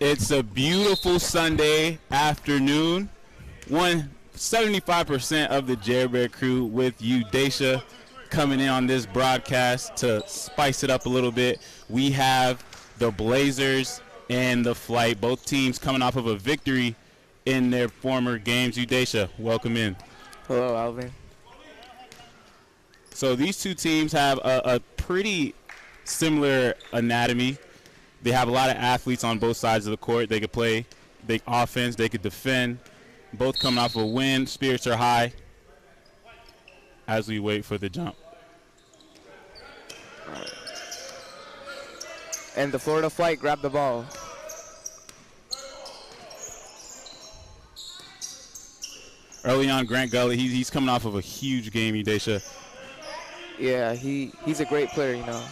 It's a beautiful Sunday afternoon. 75% of the Jailbreak crew with you, Daisha, coming in on this broadcast to spice it up a little bit. We have the Blazers and the Flight, both teams coming off of a victory in their former games. Daisha, welcome in. Hello, Alvin. So these two teams have a pretty similar anatomy. They have a lot of athletes on both sides of the court. They could play offense, they could defend. Both coming off a win. Spirits are high as we wait for the jump. And the Florida Flight grabbed the ball. Early on, Grant Gully, he's coming off of a huge game, Daisha. Yeah, he's a great player, you know.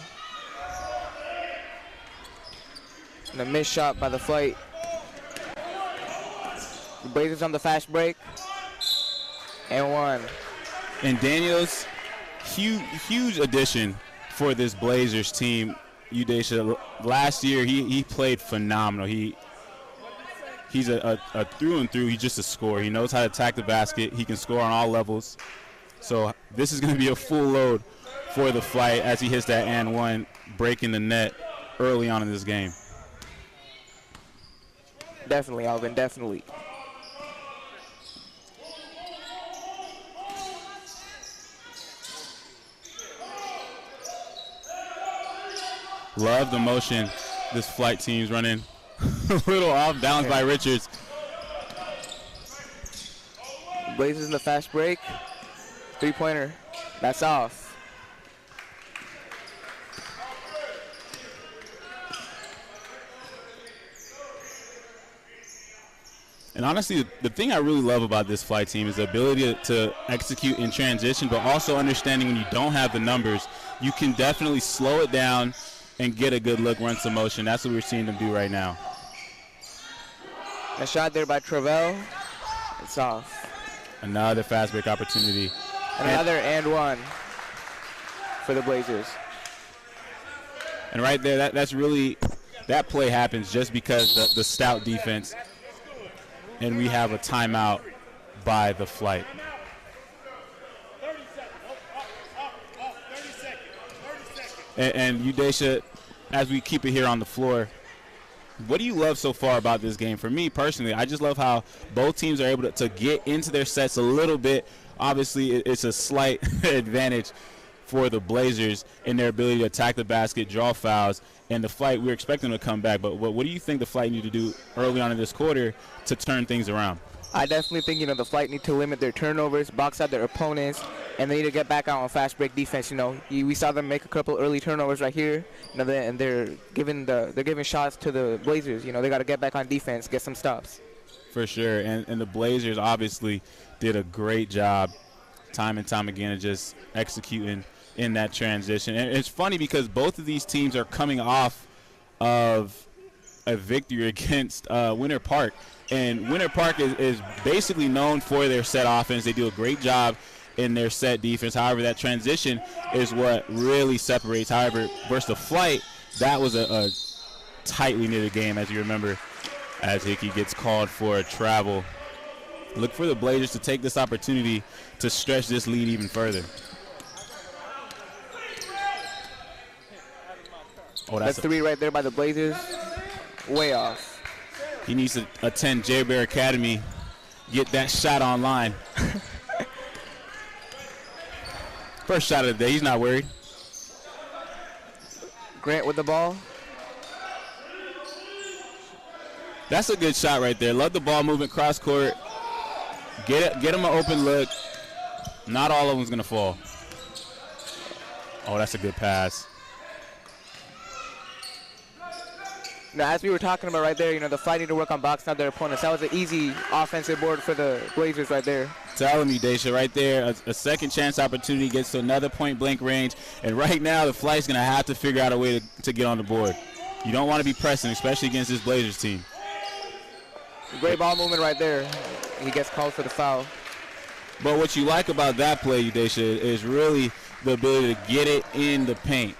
And a missed shot by the Flight. The Blazers on the fast break. And one. And Daniels, huge addition for this Blazers team. Daisha, last year he played phenomenal. He's a through and through. He's just a scorer. He knows how to attack the basket. He can score on all levels. So this is going to be a full load for the Flight as he hits that and one, breaking the net early on in this game. Definitely, Alvin, definitely. Love the motion this Flight team's running. A little off balance by Richards. Blazers in the fast break. Three-pointer. That's off. And honestly, the thing I really love about this Flight team is the ability to execute in transition, but also understanding when you don't have the numbers, you can definitely slow it down and get a good look, run some motion. That's what we're seeing them do right now. A shot there by Travell. It's off. Another fast break opportunity. Another and one for the Blazers. And right there, that's really, that play happens just because the stout defense. And we have a timeout by the Flight. And Daisha, as we keep it here on the floor, what do you love so far about this game? For me personally, I just love how both teams are able to get into their sets a little bit. Obviously, it's a slight advantage for the Blazers in their ability to attack the basket, draw fouls, and the Flight, we're expecting them to come back. But what do you think the Flight need to do early on in this quarter to turn things around? I definitely think, the Flight need to limit their turnovers, box out their opponents, and they need to get back out on fast break defense. We saw them make a couple early turnovers right here, and they're giving shots to the Blazers. They got to get back on defense, get some stops. For sure, and the Blazers obviously did a great job time and time again of just executing in that transition. And it's funny because both of these teams are coming off of a victory against Winter Park. And Winter Park is basically known for their set offense. They do a great job in their set defense. However, that transition is what really separates. However, versus the Flight, that was a tightly knitted game, as you remember, as Hickey gets called for a travel. Look for the Blazers to take this opportunity to stretch this lead even further. Oh, that's three right there by the Blazers. Way off. He needs to attend J-Bear Academy, get that shot online. First shot of the day, he's not worried. Grant with the ball. That's a good shot right there. Love the ball movement cross court. Get him an open look. Not all of them's gonna fall. Oh, that's a good pass. Now, as we were talking about right there, the Flight need to work on boxing out their opponents. That was an easy offensive board for the Blazers right there. Telling me, Daisha, right there, a second chance opportunity, gets to another point-blank range. And right now, the Flight's going to have to figure out a way to get on the board. You don't want to be pressing, especially against this Blazers team. Great ball movement right there. He gets called for the foul. But what you like about that play, Daisha, is really the ability to get it in the paint.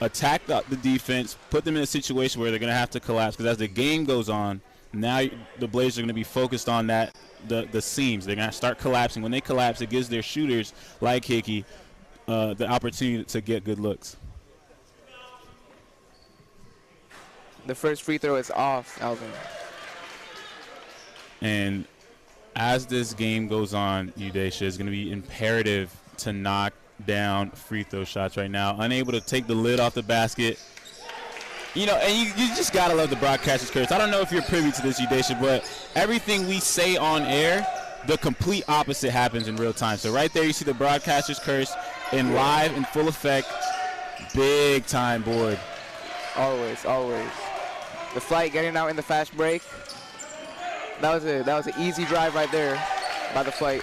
attack the defense, put them in a situation where they're going to have to collapse. Because as the game goes on, now the Blazers are going to be focused on the seams. They're going to start collapsing. When they collapse, it gives their shooters like Hickey the opportunity to get good looks. The first free throw is off, Alvin. And as this game goes on, Udesha, it's going to be imperative to knock down free throw shots right now. Unable to take the lid off the basket. You know, and you just got to love the broadcaster's curse. I don't know if you're privy to this, Udesha, but everything we say on air, the complete opposite happens in real time. So right there you see the broadcaster's curse in live, in full effect. Big time board. Always, always. The Flight getting out in the fast break. That was an easy drive right there by the Flight.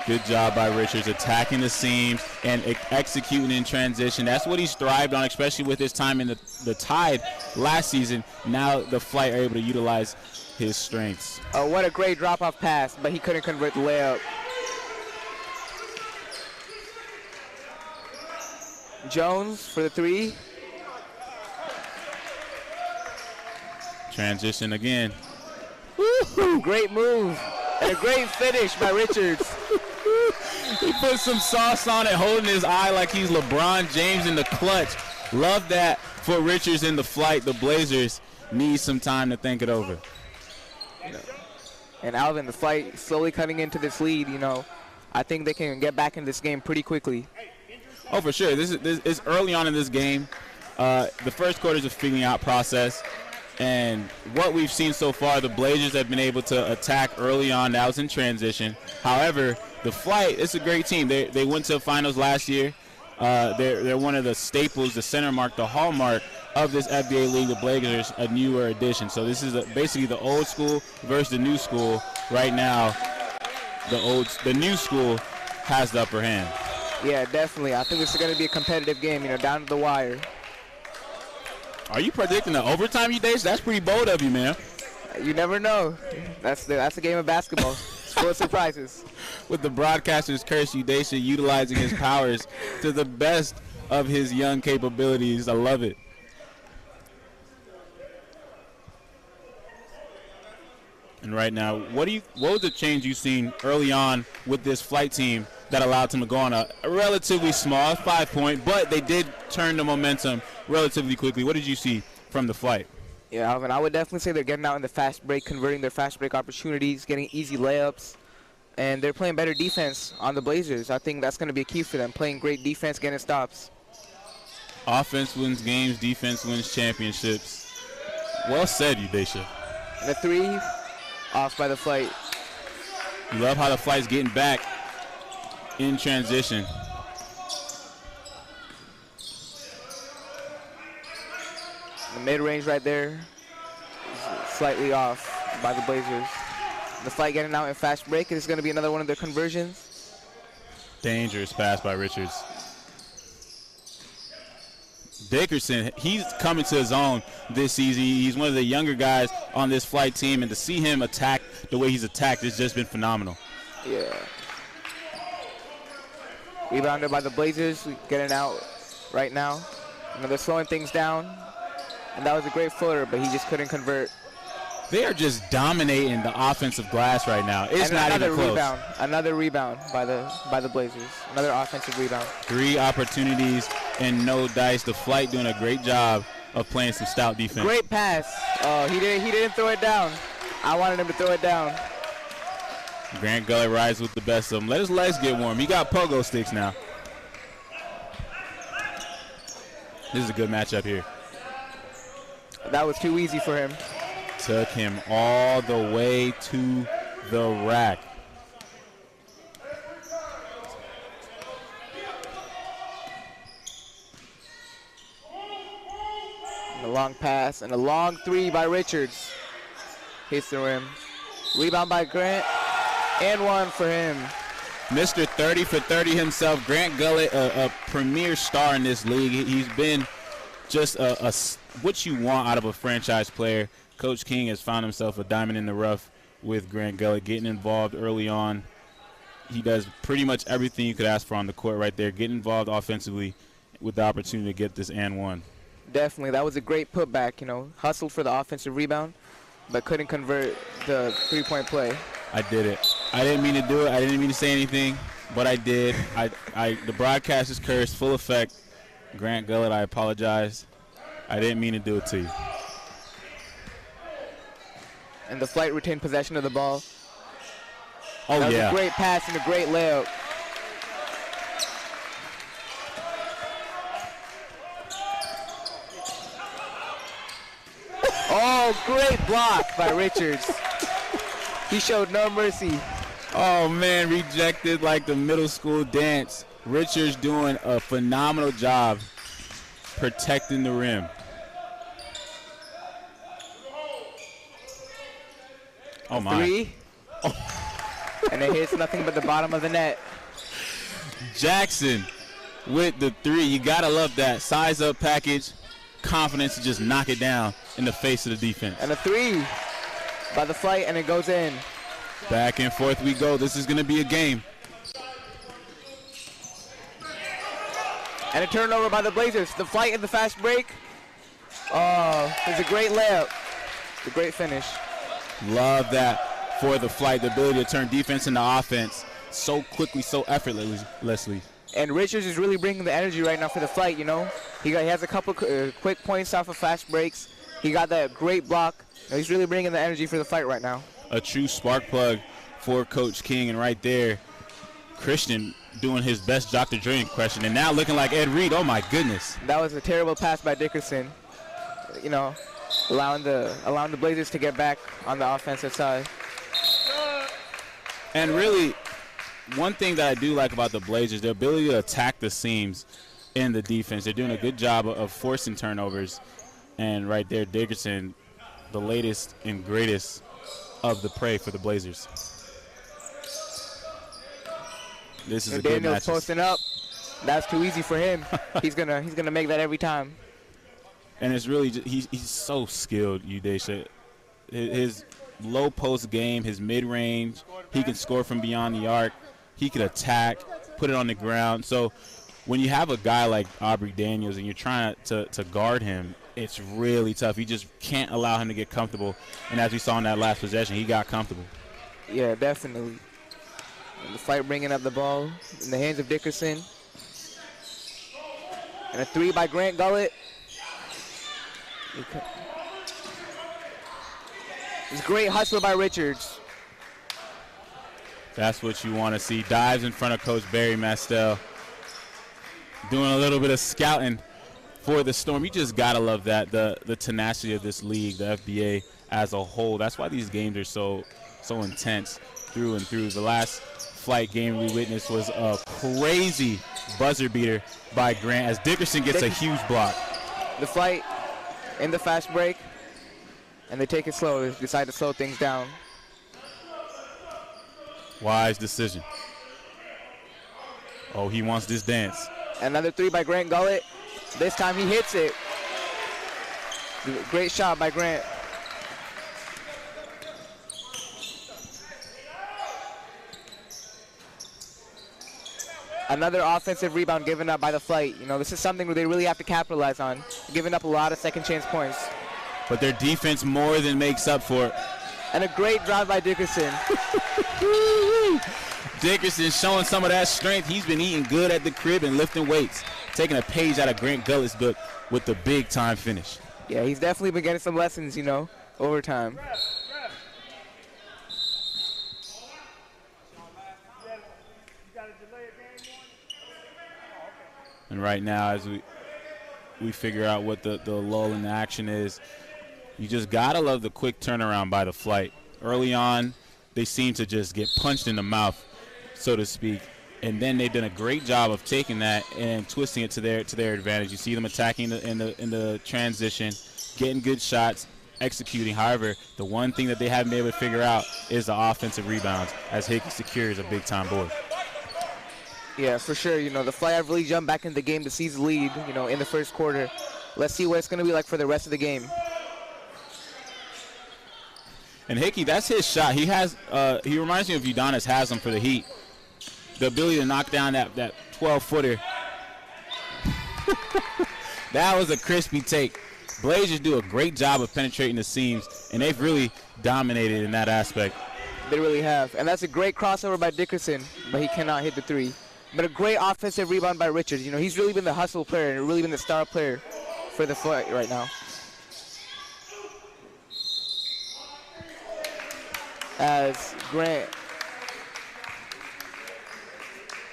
Good job by Richards attacking the seams and executing in transition. That's what he's thrived on, especially with his time in the Tide last season. Now the Flight are able to utilize his strengths. What a great drop-off pass, but he couldn't convert the layup. Jones for the three. Transition again. Woo-hoo, great move and a great finish by Richards. He put some sauce on it, holding his eye like he's LeBron James in the clutch. Love that for Richards in the Flight. The Blazers need some time to think it over. And Alvin, the Flight slowly cutting into this lead. You know, I think they can get back in this game pretty quickly. Oh, for sure. This is early on in this game. The first quarter is a figuring out process. And what we've seen so far, the Blazers have been able to attack early on. That was in transition. However, the Flight, it's a great team. They went to the finals last year. They're one of the staples, the center mark, the hallmark of this FBA league. The Blazers, a newer addition. So this is basically the old school versus the new school. Right now, the new school has the upper hand. Yeah, definitely. I think this is going to be a competitive game, you know, down to the wire. Are you predicting the overtime, Udesha? That's pretty bold of you, man. You never know. That's the game of basketball. It's full of surprises. With the broadcaster's curse, Udesha utilizing his powers to the best of his young capabilities. I love it. And right now, what was the change you've seen early on with this Flight team that allowed them to go on a relatively small 5-point, but they did turn the momentum relatively quickly? What did you see from the Flight? Yeah, Alvin, I would definitely say they're getting out in the fast break, converting their fast break opportunities, getting easy layups, and they're playing better defense on the Blazers. I think that's going to be a key for them, playing great defense, getting stops. Offense wins games, defense wins championships. Well said, Udesha. The three, off by the Flight. You love how the Flight's getting back in transition. The mid-range right there is slightly off by the Blazers. The Flight getting out in fast break. It's going to be another one of their conversions. Dangerous pass by Richards. Dickerson, he's coming to his own this season. He's one of the younger guys on this Flight team, and to see him attack the way he's attacked has just been phenomenal. Yeah. Rebounded by the Blazers, getting out right now. You know, they're slowing things down, and that was a great footer, but he just couldn't convert. They are just dominating the offensive glass right now. It's not even close. Another rebound by the Blazers. Another offensive rebound. 3 opportunities and no dice. The Flight doing a great job of playing some stout defense. Great pass. Oh, he didn't throw it down. I wanted him to throw it down. Grant Gullet rides with the best of them. Let his legs get warm. He got pogo sticks now. This is a good matchup here. That was too easy for him. Took him all the way to the rack. And a long pass and a long 3 by Richards. Hits the rim. Rebound by Grant. And 1 for him. Mr. 30 for 30 himself. Grant Gullet, a premier star in this league. He's been just what you want out of a franchise player. Coach King has found himself a diamond in the rough with Grant Gullet, getting involved early on. He does pretty much everything you could ask for on the court right there, getting involved offensively with the opportunity to get this and one. Definitely. That was a great putback, you know. Hustled for the offensive rebound, but couldn't convert the three-point play. I did it. I didn't mean to do it. I didn't mean to say anything, but I did. The broadcast is cursed, full effect. Grant Gullett, I apologize. I didn't mean to do it to you. And the Flight retained possession of the ball. Oh, that was yeah. a great pass and a great layup. Oh, great block by Richards. He showed no mercy. Oh, man, rejected like the middle school dance. Richards doing a phenomenal job protecting the rim. Oh, my. Three. Oh. And it hits nothing but the bottom of the net. Jackson with the three. You got to love that. Size up package, confidence to just knock it down in the face of the defense. And a three by the Flight, and it goes in. Back and forth we go. This is going to be a game. And a turnover by the Blazers. The Flight in the fast break. Oh, it's a great layup. It's a great finish. Love that for the Flight, the ability to turn defense into offense so quickly, so effortlessly. And Richards is really bringing the energy right now for the Flight, you know. He has a couple quick points off of fast breaks. He got that great block. He's really bringing the energy for the Flight right now. A true spark plug for Coach King, and right there, Christian doing his best Dr. Dre impression, and now looking like Ed Reed. Oh my goodness! That was a terrible pass by Dickerson. You know, allowing the Blazers to get back on the offensive side. And really, one thing that I do like about the Blazers, their ability to attack the seams in the defense. They're doing a good job of forcing turnovers. And right there, Dickerson, the latest and greatest of the prey for the Blazers. This is a good Daniels match. posting up. That's too easy for him. he's gonna make that every time. And it's really just, he's so skilled, Udesha. His low post game, his mid range, he can score from beyond the arc. He can attack, put it on the ground. So when you have a guy like Aubrey Daniels and you're trying to guard him, it's really tough. You just can't allow him to get comfortable. And as we saw in that last possession, he got comfortable. Yeah, definitely. And the Flight bringing up the ball in the hands of Dickerson. And a three by Grant Gullett. It's a great hustle by Richards. That's what you want to see. Dives in front of Coach Barry Mastel. Doing a little bit of scouting for the Storm. You just got to love that, the tenacity of this league, the FBA as a whole. That's why these games are so intense through and through. The last Flight game we witnessed was a crazy buzzer beater by Grant as Dickerson gets a huge block. The Flight in the fast break, and they take it slow. They decide to slow things down. Wise decision. Oh, he wants this dance. Another three by Grant Gullett. This time he hits it. Great shot by Grant. Another offensive rebound given up by the Flight. You know, this is something where they really have to capitalize on. Giving up a lot of second chance points. But their defense more than makes up for it. And a great drive by Dickerson. Dickerson showing some of that strength. He's been eating good at the crib and lifting weights. Taking a page out of Grant Gullett's book with the big time finish. Yeah, he's definitely been getting some lessons, you know, over time. And right now, as we figure out what the lull in the action is, you just got to love the quick turnaround by the Flight. Early on, they seem to just get punched in the mouth, so to speak. And then they've done a great job of taking that and twisting it to their advantage. You see them attacking in the transition, getting good shots, executing. However, the one thing that they haven't been able to figure out is the offensive rebounds, as Hickey secures a big-time board. Yeah, for sure. You know, the Fly have really jumped back into the game to seize the lead, you know, in the first quarter. Let's see what it's going to be like for the rest of the game. And Hickey, that's his shot. He has, he reminds me of Udonis Haslam for the Heat. The ability to knock down that 12-footer. That was a crispy take. Blazers do a great job of penetrating the seams, and they've really dominated in that aspect. They really have. And that's a great crossover by Dickerson, but he cannot hit the three. But a great offensive rebound by Richards. You know, he's really been the hustle player and really been the star player for the Flight right now. As Grant.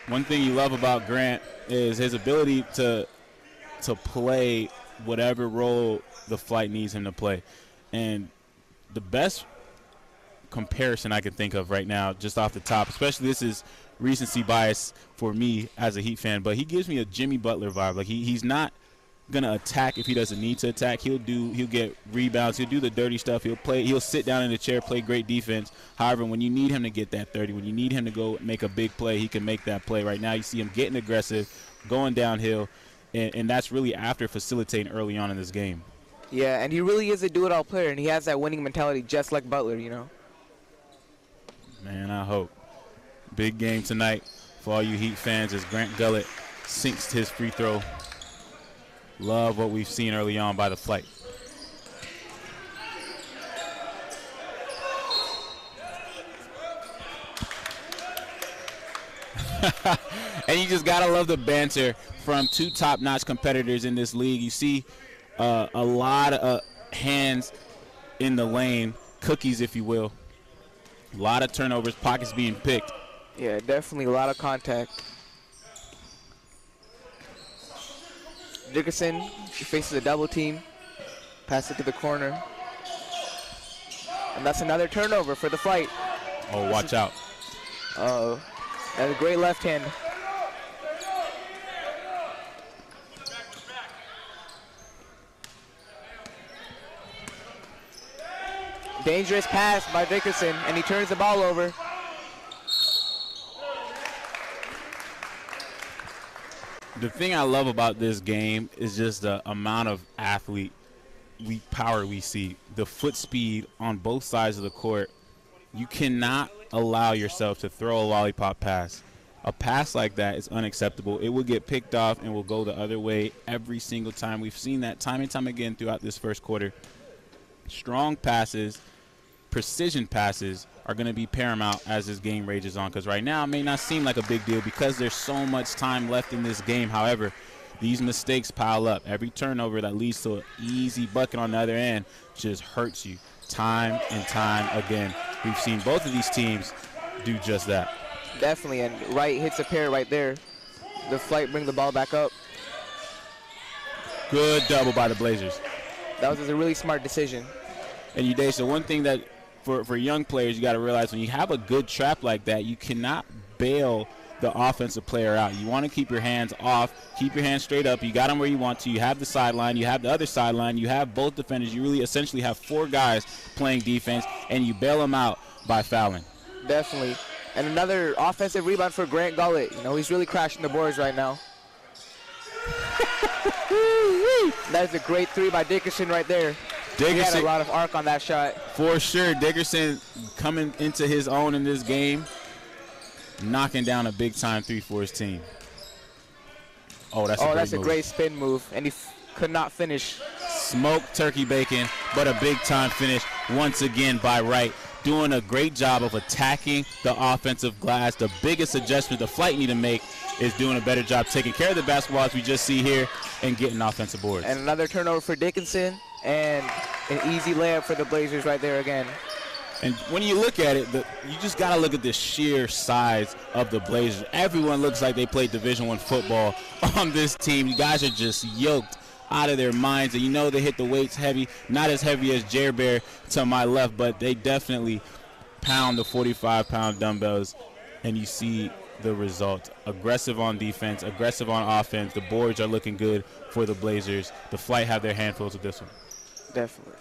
One thing you love about Grant is his ability to play whatever role the Flight needs him to play. And the best comparison I can think of right now, just off the top, especially this is recency bias for me as a Heat fan, but he gives me a Jimmy Butler vibe. Like he's not gonna attack if he doesn't need to attack. He'll get rebounds, he'll do the dirty stuff, he'll sit down in the chair, play great defense. However, when you need him to get that 30, when you need him to go make a big play, he can make that play. Right now you see him getting aggressive, going downhill, and that's really after facilitating early on in this game. Yeah, and he really is a do-it-all player, and he has that winning mentality just like Butler, you know. Man, I hope. Big game tonight for all you Heat fans as Grant Gullett sinks his free throw. Love what we've seen early on by the Flight. And you just got to love the banter from two top-notch competitors in this league. You see a lot of hands in the lane, cookies, if you will. A lot of turnovers, pockets being picked. Yeah, definitely a lot of contact. Dickerson faces a double team. Pass it to the corner. And that's another turnover for the Flight. Oh, watch out. Uh-oh. That's a great left hand. Dangerous pass by Dickerson, and he turns the ball over. The thing I love about this game is just the amount of athlete power we see, the foot speed on both sides of the court. You cannot allow yourself to throw a lollipop pass. A pass like that is unacceptable. It will get picked off and will go the other way every single time. We've seen that time and time again throughout this first quarter. Strong passes, precision passes are going to be paramount as this game rages on, because right now it may not seem like a big deal because there's so much time left in this game. However, these mistakes pile up. Every turnover that leads to an easy bucket on the other end just hurts you time and time again. We've seen both of these teams do just that. Definitely, and Wright hits a pair right there. The Flight bring the ball back up. Good double by the Blazers. That was a really smart decision. And you, so one thing that for young players you got to realize, when you have a good trap like that, you cannot bail the offensive player out. You want to keep your hands off, keep your hands straight up. You got them where you want to. You have the sideline, you have the other sideline, you have both defenders. You really essentially have four guys playing defense, and you bail them out by fouling. Definitely. And another offensive rebound for Grant Gullett. You know, he's really crashing the boards right now. That is a great three by Dickerson right there. He had a lot of arc on that shot. For sure. Dickerson coming into his own in this game, knocking down a big-time three for his team. Oh, that's a great spin move, and he could not finish. Smoked turkey bacon, but a big-time finish once again by Wright. Doing a great job of attacking the offensive glass. The biggest adjustment the Flight need to make is doing a better job taking care of the basketball, as we just see here, and getting offensive boards. And another turnover for Dickinson, and an easy layup for the Blazers right there again. And when you look at it, you just got to look at the sheer size of the Blazers. Everyone looks like they played Division I football on this team. You guys are just yoked out of their minds, and you know they hit the weights heavy, not as heavy as Jer Bear to my left, but they definitely pound the 45-pound dumbbells, and you see the result. Aggressive on defense, aggressive on offense. The boards are looking good for the Blazers. The Flight have their handfuls with this one. Definitely.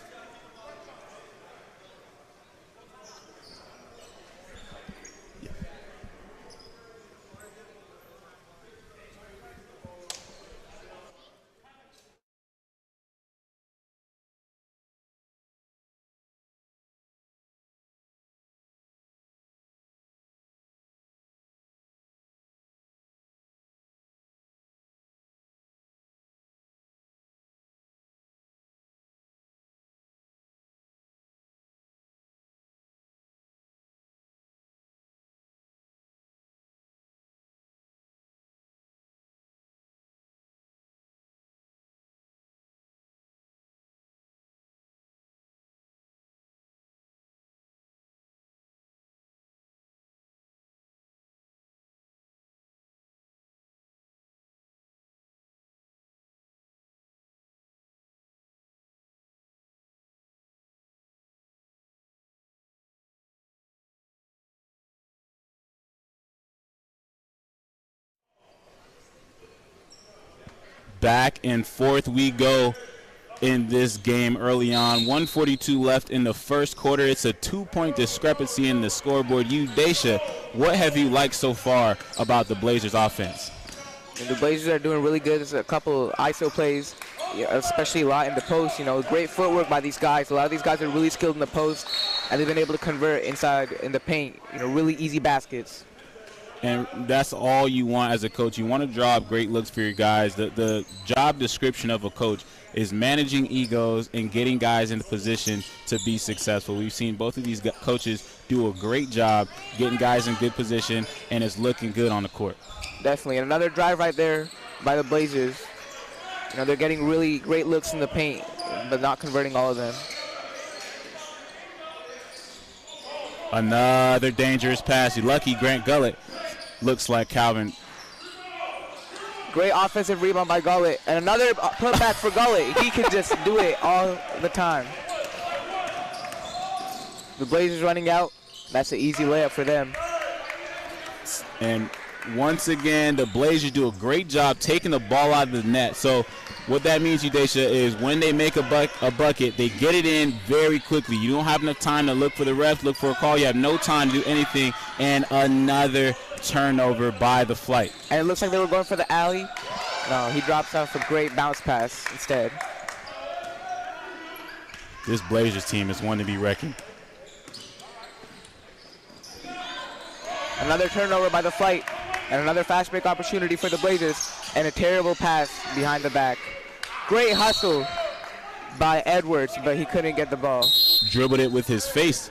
back and forth we go in this game early on. 1:42 left in the first quarter. It's a 2-point discrepancy in the scoreboard. Daisha, what have you liked so far about the Blazers offense? And the Blazers are doing really good. There's a couple ISO plays, especially a lot in the post. Great footwork by these guys. A lot of these guys are really skilled in the post, and they've been able to convert inside in the paint. Really easy baskets. And that's all you want as a coach. You want to draw up great looks for your guys. The job description of a coach is managing egos and getting guys in the position to be successful. We've seen both of these coaches do a great job getting guys in good position, and it's looking good on the court. Definitely. And another drive right there by the Blazers. They're getting really great looks in the paint, but not converting all of them. Another dangerous pass. Lucky Grant Gullett looks like Calvin. Great offensive rebound by Gullett. And another putback for Gullett. He can just do it all the time. The Blazers running out. That's an easy layup for them. And once again, the Blazers do a great job taking the ball out of the net. So what that means, Daisha, is when they make a bucket, they get it in very quickly. You don't have enough time to look for the refs, look for a call. You have no time to do anything. And another turnover by the Flight. And it looks like they were going for the alley. No, he drops off a great bounce pass instead. This Blazers team is one to be reckoned. Another turnover by the Flight. And another fast break opportunity for the Blazers. And a terrible pass behind the back. Great hustle by Edwards, but he couldn't get the ball. Dribbled it with his face.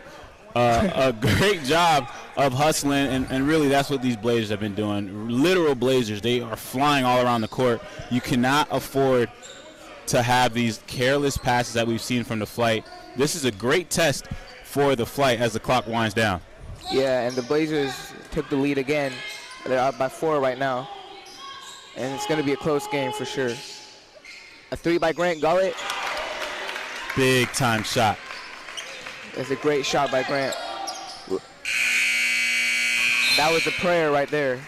A great job of hustling, and really that's what these Blazers have been doing. Literal Blazers. They are flying all around the court. You cannot afford to have these careless passes that we've seen from the Flight. This is a great test for the Flight as the clock winds down. Yeah, and the Blazers took the lead again. They're up by 4 right now. And it's going to be a close game for sure. A 3 by Grant Gullett. Big time shot. It's a great shot by Grant. That was a prayer right there.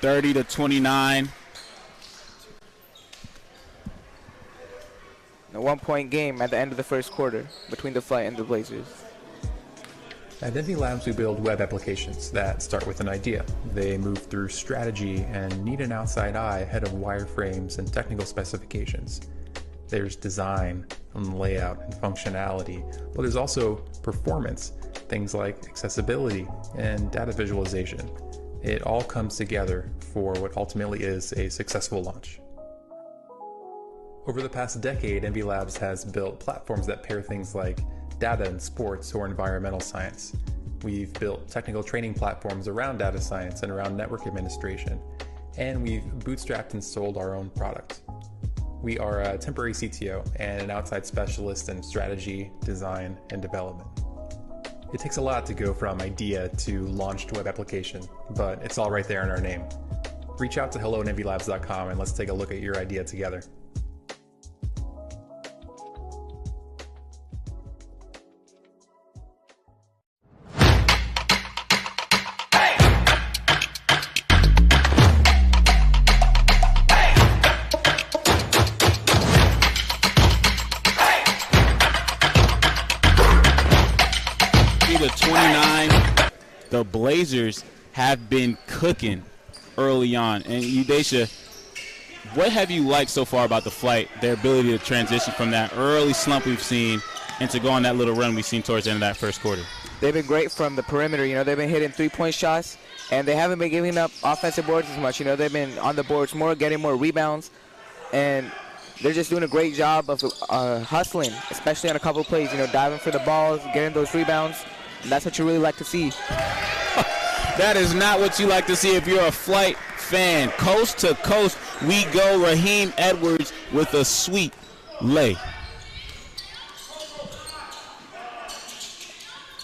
30-29. A 1-point game at the end of the first quarter between the Flight and the Blazers. At Envy Labs, we build web applications that start with an idea. They move through strategy and need an outside eye ahead of wireframes and technical specifications. There's design and layout and functionality, but there's also performance, things like accessibility and data visualization. It all comes together for what ultimately is a successful launch. Over the past decade, Envy Labs has built platforms that pair things like data in sports or environmental science. We've built technical training platforms around data science and around network administration, and we've bootstrapped and sold our own product. We are a temporary CTO and an outside specialist in strategy, design, and development. It takes a lot to go from idea to launched web application, but it's all right there in our name. Reach out to hello@envylabs.com and let's take a look at your idea together. The Blazers have been cooking early on. And Daisha, what have you liked so far about the Flight, their ability to transition from that early slump we've seen and to go on that little run we've seen towards the end of that first quarter? They've been great from the perimeter. They've been hitting 3-point shots, and they haven't been giving up offensive boards as much. They've been on the boards more, getting more rebounds, and they're just doing a great job of hustling, especially on a couple of plays, diving for the balls, getting those rebounds. And that's what you really like to see. That is not what you like to see if you're a Flight fan. Coast to coast, we go. Raheem Edwards with a sweet lay.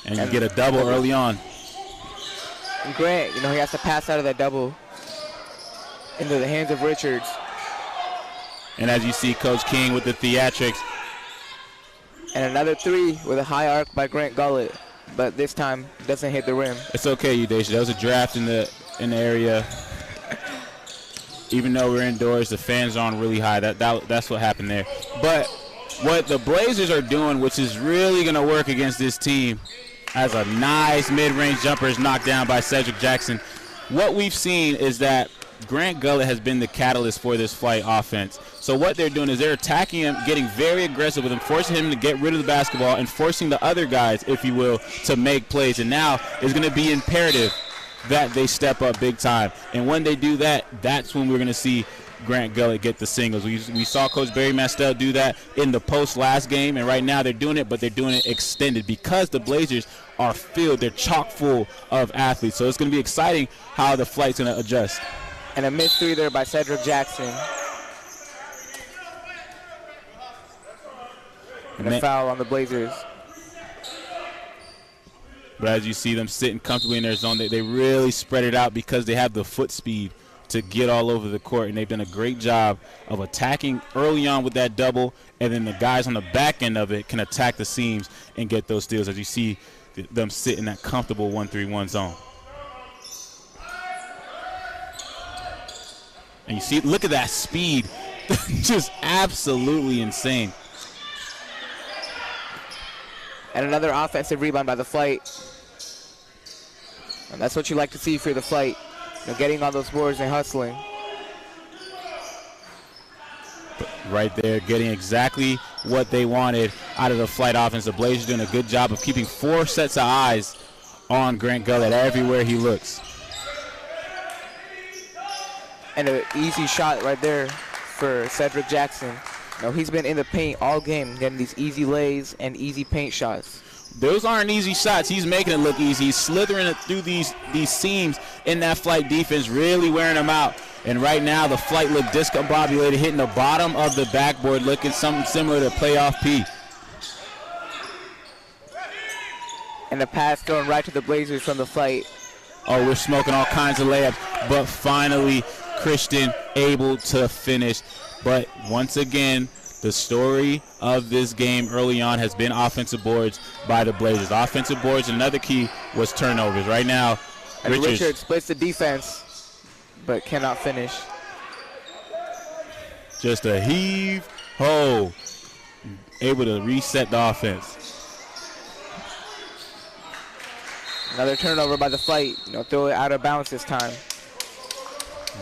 And you get a double early on. And Grant, he has to pass out of that double into the hands of Richards. And as you see, Coach King with the theatrics. And another 3 with a high arc by Grant Gullett. But this time doesn't hit the rim. It's okay, Daisha. That was a draft in the area. even though we're indoors, the fans are on really high. That's what happened there. But what the Blazers are doing, which is really going to work against this team, as a nice mid-range jumper is knocked down by Cedric Jackson. What we've seen is that Grant Gullett has been the catalyst for this flight offense. So what they're doing is they're attacking him, getting very aggressive with him, forcing him to get rid of the basketball and forcing the other guys, if you will, to make plays. And now it's going to be imperative that they step up big time. And when they do that, that's when we're going to see Grant Gullett get the singles. We saw Coach Barry Mastel do that in the post last game, and right now they're doing it, but they're doing it extended because the Blazers are filled. They're chock full of athletes. So it's going to be exciting how the flight's going to adjust. And a missed three there by Cedric Jackson. And a foul on the Blazers. But as you see them sitting comfortably in their zone, they really spread it out because they have the foot speed to get all over the court, and they've done a great job of attacking early on with that double, and then the guys on the back end of it can attack the seams and get those steals as you see them sit in that comfortable 1-3-1 zone. And you see, look at that speed. Just absolutely insane. And another offensive rebound by the Flight. And that's what you like to see for the Flight. You know, getting on those boards and hustling. Right there, getting exactly what they wanted out of the Flight offense. The Blazers doing a good job of keeping 4 sets of eyes on Grant Gullett everywhere he looks. And an easy shot right there for Cedric Jackson. You know, he's been in the paint all game, getting these easy lays and easy paint shots. Those aren't easy shots. He's making it look easy. He's slithering it through these seams in that Flight defense, really wearing them out. And right now, the Flight look discombobulated, hitting the bottom of the backboard, looking something similar to playoff P. And the pass thrown right to the Blazers from the Flight. Oh, we're smoking all kinds of layups. But finally, Christian able to finish. But once again, the story of this game early on has been offensive boards by the Blazers. Offensive boards, another key was turnovers. Right now, Richards splits the defense, but cannot finish. Just a heave-ho, able to reset the offense. Another turnover by the Flight. You know, throw it out of bounds this time.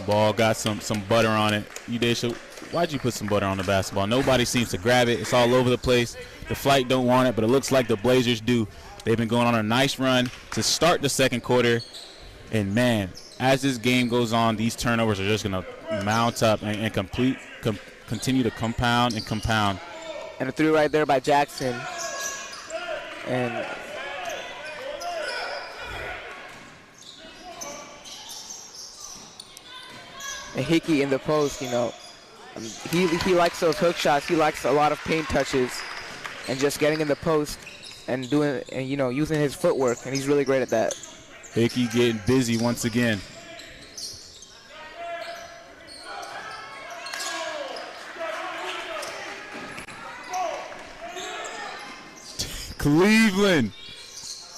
Ball got some butter on it. Udesha, why'd you put some butter on the basketball? Nobody seems to grab it. It's all over the place. The Flight don't want it, but it looks like the Blazers do. They've been going on a nice run to start the second quarter. And, man, as this game goes on, these turnovers are just going to mount up and continue to compound and compound. And a three right there by Jackson. And Hickey in the post, you know. He likes those hook shots. He likes a lot of paint touches and just getting in the post and doing, and you know, using his footwork, and he's really great at that. Hickey getting busy once again. Cleveland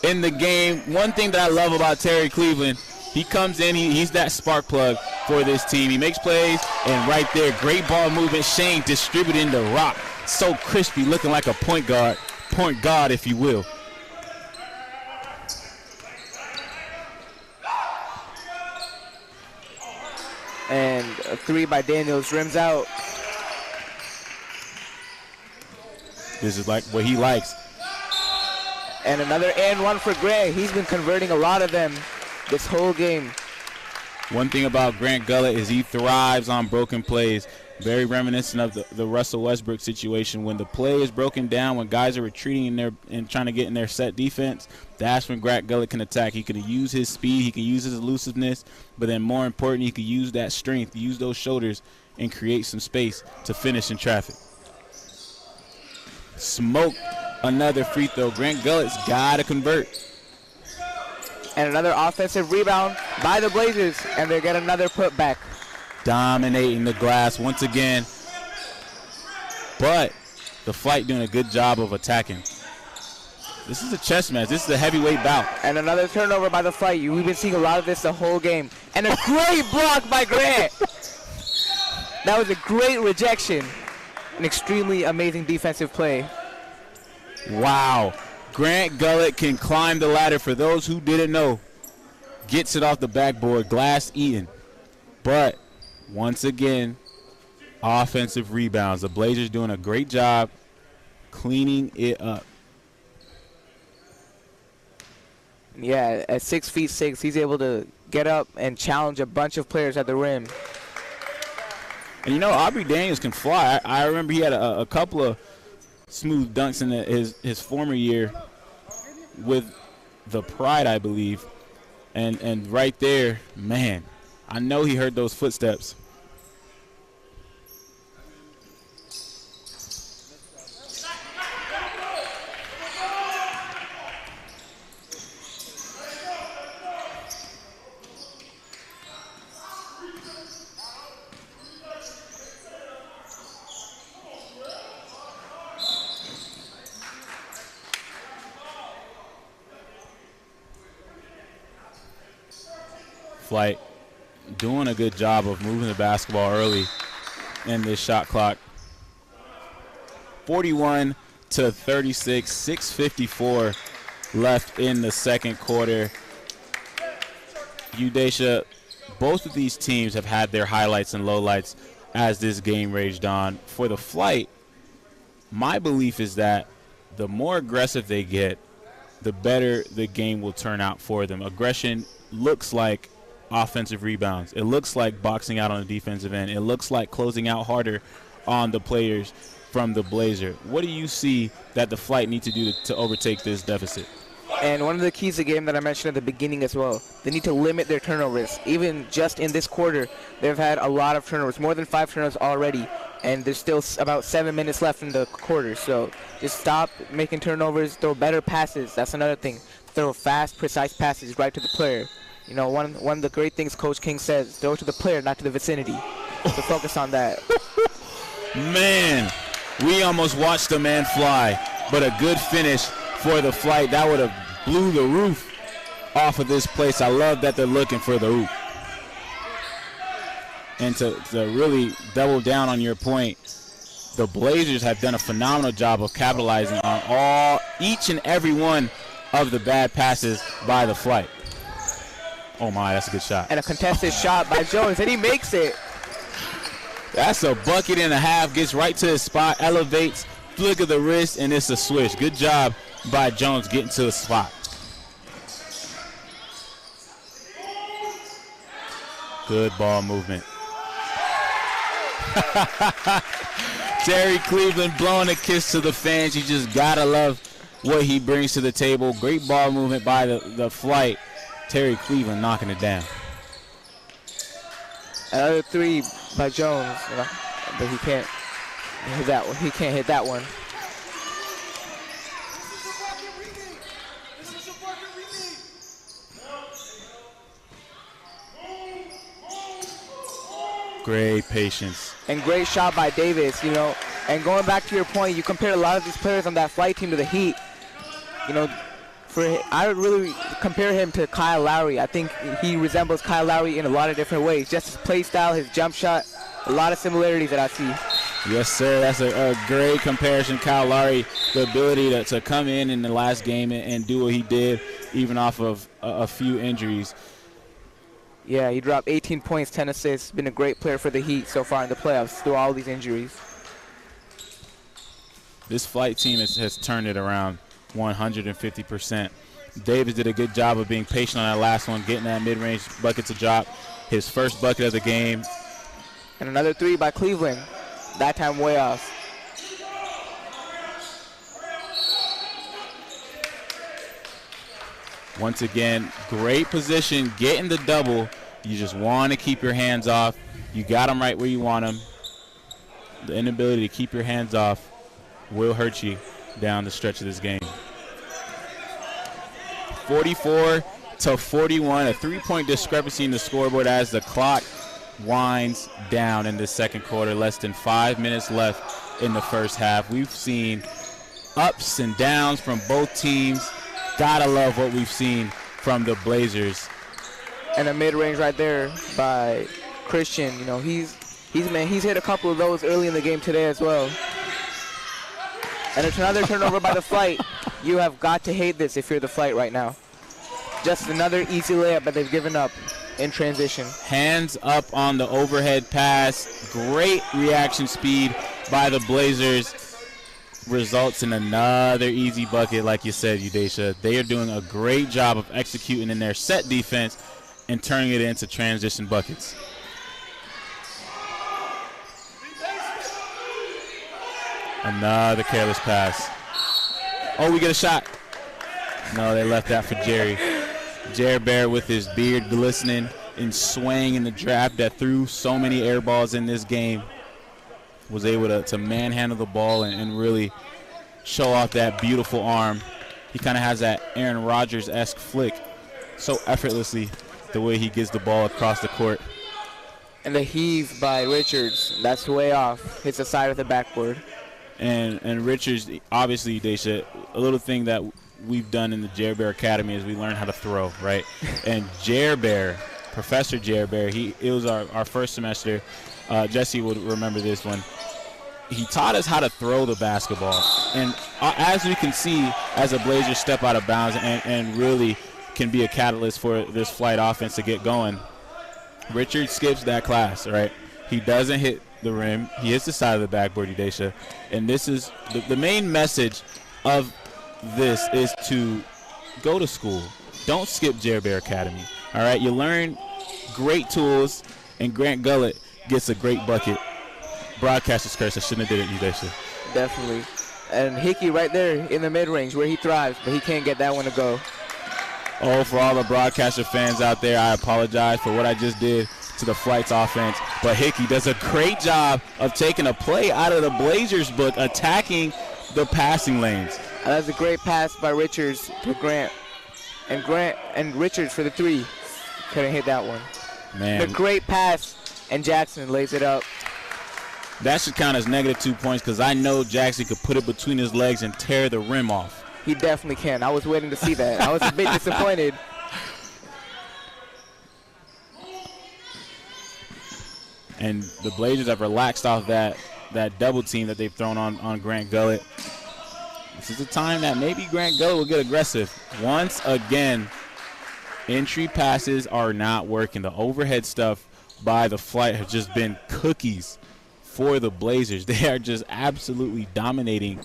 in the game. One thing that I love about Terry Cleveland, he comes in, he's that spark plug for this team. He makes plays, and right there, great ball movement. Shane distributing the rock. So crispy, looking like a point guard, if you will. And a three by Daniels rims out. This is like what he likes. And another and one for Gray. He's been converting a lot of them this whole game. One thing about Grant Gullett is he thrives on broken plays. Very reminiscent of the Russell Westbrook situation. When the play is broken down, when guys are retreating and trying to get in their set defense, that's when Grant Gullett can attack. He can use his speed, he can use his elusiveness, but then more important, he can use that strength, use those shoulders, and create some space to finish in traffic. Smoke another free throw. Grant Gullett's got to convert. And another offensive rebound by the Blazers, and they get another putback. Dominating the glass once again. But the Flight doing a good job of attacking. This is a chess match. This is a heavyweight bout. And another turnover by the Flight. We've been seeing a lot of this the whole game. And a great block by Grant. That was a great rejection. An extremely amazing defensive play. Wow. Grant Gullett can climb the ladder. For those who didn't know, gets it off the backboard, glass eaten. But once again, offensive rebounds. The Blazers doing a great job cleaning it up. Yeah, at 6'6", he's able to get up and challenge a bunch of players at the rim. And you know, Aubrey Daniels can fly. I remember he had a couple of smooth dunks in his former year with the Pride, I believe. And right there, man, I know he heard those footsteps. Flight doing a good job of moving the basketball early in this shot clock. 41 to 36, 6:54 left in the second quarter. Udesha, both of these teams have had their highlights and lowlights as this game raged on. For the Flight, my belief is that the more aggressive they get, the better the game will turn out for them. Aggression looks like offensive rebounds. It looks like boxing out on the defensive end. It looks like closing out harder on the players from the Blazer. What do you see that the Flight need to do to overtake this deficit? And one of the keys to the game that I mentioned at the beginning as well, they need to limit their turnovers. Even just in this quarter, they've had a lot of turnovers, more than 5 turnovers already, and there's still about 7 minutes left in the quarter. So just stop making turnovers, throw better passes. That's another thing. Throw fast, precise passes right to the player. You know, one of the great things Coach King says, throw to the player, not to the vicinity. So focus on that. Man, we almost watched the man fly, but a good finish for the Flight. That would have blew the roof off of this place. I love that they're looking for the hoop. And to really double down on your point, the Blazers have done a phenomenal job of capitalizing on each and every one of the bad passes by the Flight. Oh my, that's a good shot. And a contested shot by Jones, and he makes it. That's a bucket and a half, gets right to his spot, elevates, flick of the wrist, and it's a swish. Good job by Jones getting to the spot. Good ball movement. Terry Cleveland blowing a kiss to the fans. You just gotta love what he brings to the table. Great ball movement by the Flight. Terry Cleveland knocking it down. Another 3 by Jones, but he can't hit that one. He can't hit that one. Great patience. And great shot by Davis, you know. And going back to your point, you compare a lot of these players on that Flight team to the Heat. You know, I would really compare him to Kyle Lowry. I think he resembles Kyle Lowry in a lot of different ways. Just his play style, his jump shot, a lot of similarities that I see. Yes, sir. That's a great comparison. Kyle Lowry, the ability to come in the last game and do what he did, even off of a few injuries. Yeah, he dropped 18 points, 10 assists. Been a great player for the Heat so far in the playoffs through all these injuries. This Flight team has turned it around 150%. Davis did a good job of being patient on that last one, getting that mid-range bucket to drop. His first bucket of the game. And another 3 by Cleveland, that time way off. Once again, great position, getting the double. You just want to keep your hands off. You got them right where you want them. The inability to keep your hands off will hurt you down the stretch of this game. 44 to 41, a 3-point discrepancy in the scoreboard as the clock winds down in the second quarter. Less than 5 minutes left in the first half. We've seen ups and downs from both teams. Gotta love what we've seen from the Blazers. And a mid-range right there by Christian. You know, he's He's hit a couple of those early in the game today as well. And it's another turnover by the Flight. You have got to hate this if you're the Flight right now. Just another easy layup that they've given up in transition. Hands up on the overhead pass. Great reaction speed by the Blazers. Results in another easy bucket, like you said, Udesha. They are doing a great job of executing in their set defense and turning it into transition buckets. Another careless pass. Oh, we get a shot. No, they left that for Jerry. Jared Bear with his beard glistening and swaying in the draft that threw so many air balls in this game. Was able to manhandle the ball and really show off that beautiful arm. He kind of has that Aaron Rodgers-esque flick so effortlessly the way he gets the ball across the court. And the heave by Richards, that's way off. Hits the side of the backboard. And Richards, obviously, Daisha, a little thing that we've done in the Jared Bear Academy is we learn how to throw, right? And Jared Bear, Professor Jared Bear, it was our first semester. Jesse would remember this one. He taught us how to throw the basketball. And as we can see, as a Blazer step out of bounds and really can be a catalyst for this Flight offense to get going, Richard skips that class, right? He doesn't hit the rim. He hits the side of the backboard, Udesha. And this is the main message of this is to go to school. Don't skip Jared Bear Academy. All right, you learn great tools, and Grant Gullett gets a great bucket. Broadcaster's curse. I shouldn't have did it, Udesha. Definitely. And Hickey right there in the mid-range where he thrives, but he can't get that one to go. Oh, for all the broadcaster fans out there, I apologize for what I just did to the Flight's offense. But Hickey does a great job of taking a play out of the Blazers book, attacking the passing lanes. That's a great pass by Richards to Grant. And Richards for the three. Couldn't hit that one. Man. The great pass, and Jackson lays it up. That should count as -2 points because I know Jackson could put it between his legs and tear the rim off. He definitely can. I was waiting to see that. I was a bit disappointed. And the Blazers have relaxed off that double team that they've thrown on Grant Gullett. This is a time that maybe Grant Gullett will get aggressive. Once again, entry passes are not working. The overhead stuff by the Flight have just been cookies for the Blazers. They are just absolutely dominating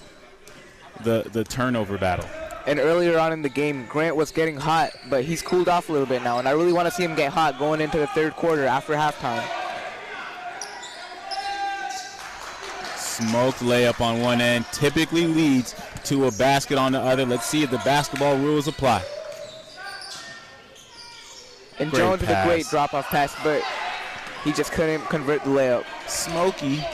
the turnover battle. And earlier on in the game, Grant was getting hot, but he's cooled off a little bit now. And I really want to see him get hot going into the third quarter after halftime. Smoked layup on one end typically leads to a basket on the other. Let's see if the basketball rules apply. And Great Jones with a pass. great drop-off pass, but he just couldn't convert the layup. Smokey.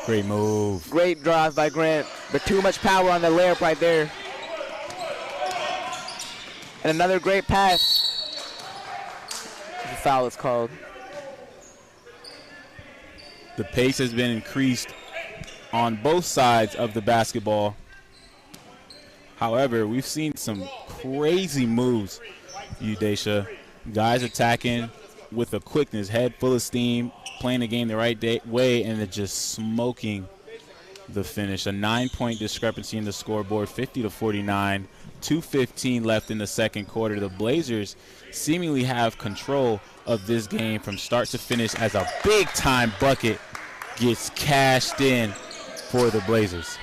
Great move. Great drive by Grant, but too much power on the layup right there. And another great pass. The foul is called. The pace has been increased on both sides of the basketball. However, we've seen some crazy moves, Udesha. Guys attacking with a quickness, head full of steam, playing the game the right way, and they're just smoking the finish. A 9-point discrepancy in the scoreboard, 50-49, 2:15 left in the second quarter. The Blazers seemingly have control of this game from start to finish as a big-time bucket gets cashed in for the Blazers.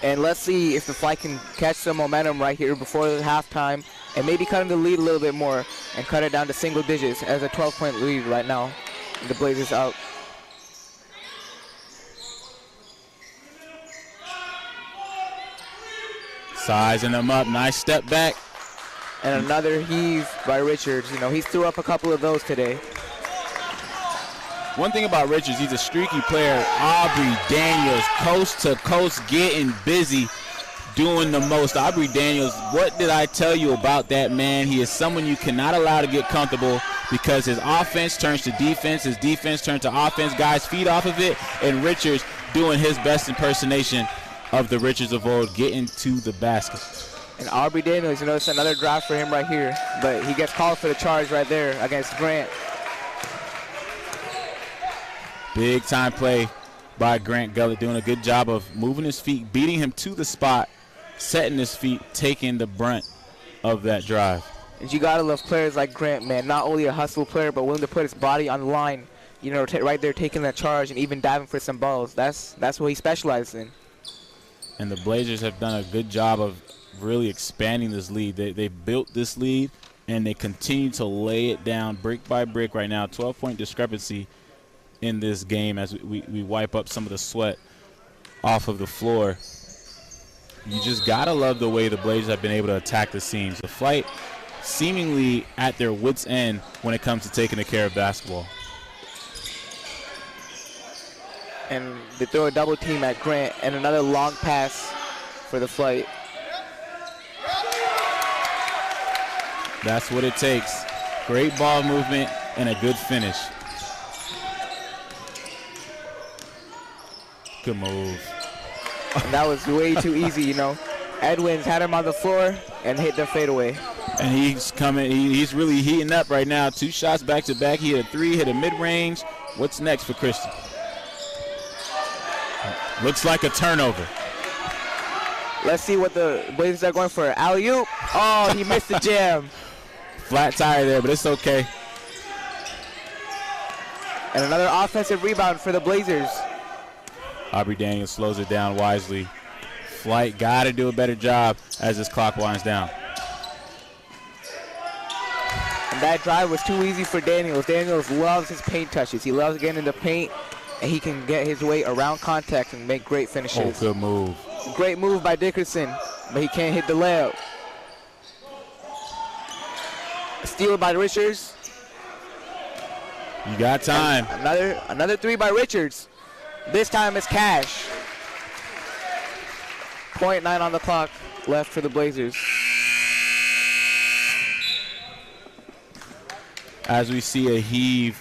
And let's see if the Flight can catch some momentum right here before the halftime and maybe cut the lead a little bit more and cut it down to single digits as a 12-point lead right now. The Blazers out. Sizing them up. Nice step back. And another heave by Richards. You know, he threw up a couple of those today. One thing about Richards, he's a streaky player. Aubrey Daniels, coast to coast, getting busy, doing the most. Aubrey Daniels, what did I tell you about that man? He is someone you cannot allow to get comfortable because his offense turns to defense, his defense turns to offense. Guys feed off of it, and Richards doing his best impersonation of the Richards of old, getting to the basket. And Aubrey Daniels, you know, it's another drive for him right here, but he gets called for the charge right there against Grant. Big time play by Grant Gullett, doing a good job of moving his feet, beating him to the spot, setting his feet, taking the brunt of that drive. And you gotta love players like Grant, man. Not only a hustle player, but willing to put his body on the line. You know, right there taking that charge and even diving for some balls. That's what he specializes in. And the Blazers have done a good job of really expanding this lead. They built this lead, and they continue to lay it down brick by brick right now. 12-point discrepancy in this game as we wipe up some of the sweat off of the floor. You just got to love the way the Blazers have been able to attack the seams. The Flight seemingly at their wits' end when it comes to taking care of basketball. And they throw a double team at Grant and another long pass for the Flight. That's what it takes. Great ball movement and a good finish. Good move. And that was way too easy, you know. Edwins had him on the floor and hit the fadeaway. And he's coming. He's really heating up right now. 2 shots back to back. He hit a 3, hit a mid-range. What's next for Christian? Looks like a turnover. Let's see what the Blazers are going for. Alley-oop. Oh, he missed the jam. Flat tire there, but it's okay. And another offensive rebound for the Blazers. Aubrey Daniels slows it down wisely. Flight got to do a better job as this clock winds down. And that drive was too easy for Daniels. Daniels loves his paint touches. He loves getting in the paint, and he can get his way around contact and make great finishes. Oh, good move. Great move by Dickerson, but he can't hit the layup. Steal by Richards. You got time. And another 3 by Richards. This time it's cash. 0.9 on the clock left for the Blazers. As we see a heave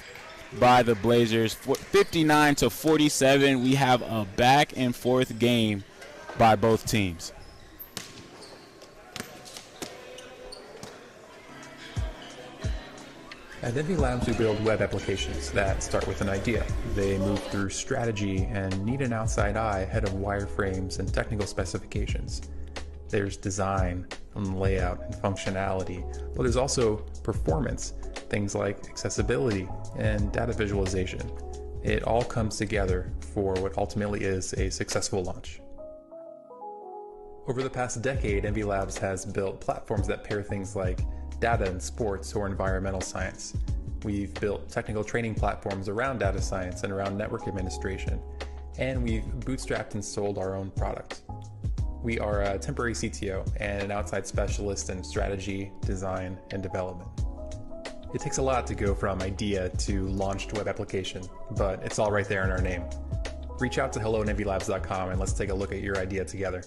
by the Blazers, 59-47. We have a back and forth game by both teams. At Envy Labs, we build web applications that start with an idea. They move through strategy and need an outside eye ahead of wireframes and technical specifications. There's design and layout and functionality, but there's also performance, things like accessibility and data visualization. It all comes together for what ultimately is a successful launch. Over the past decade, Envy Labs has built platforms that pair things like data in sports or environmental science. We've built technical training platforms around data science and around network administration, and we've bootstrapped and sold our own product. We are a temporary CTO and an outside specialist in strategy, design, and development. It takes a lot to go from idea to launched web application, but it's all right there in our name. Reach out to hello@envylabs.com and let's take a look at your idea together.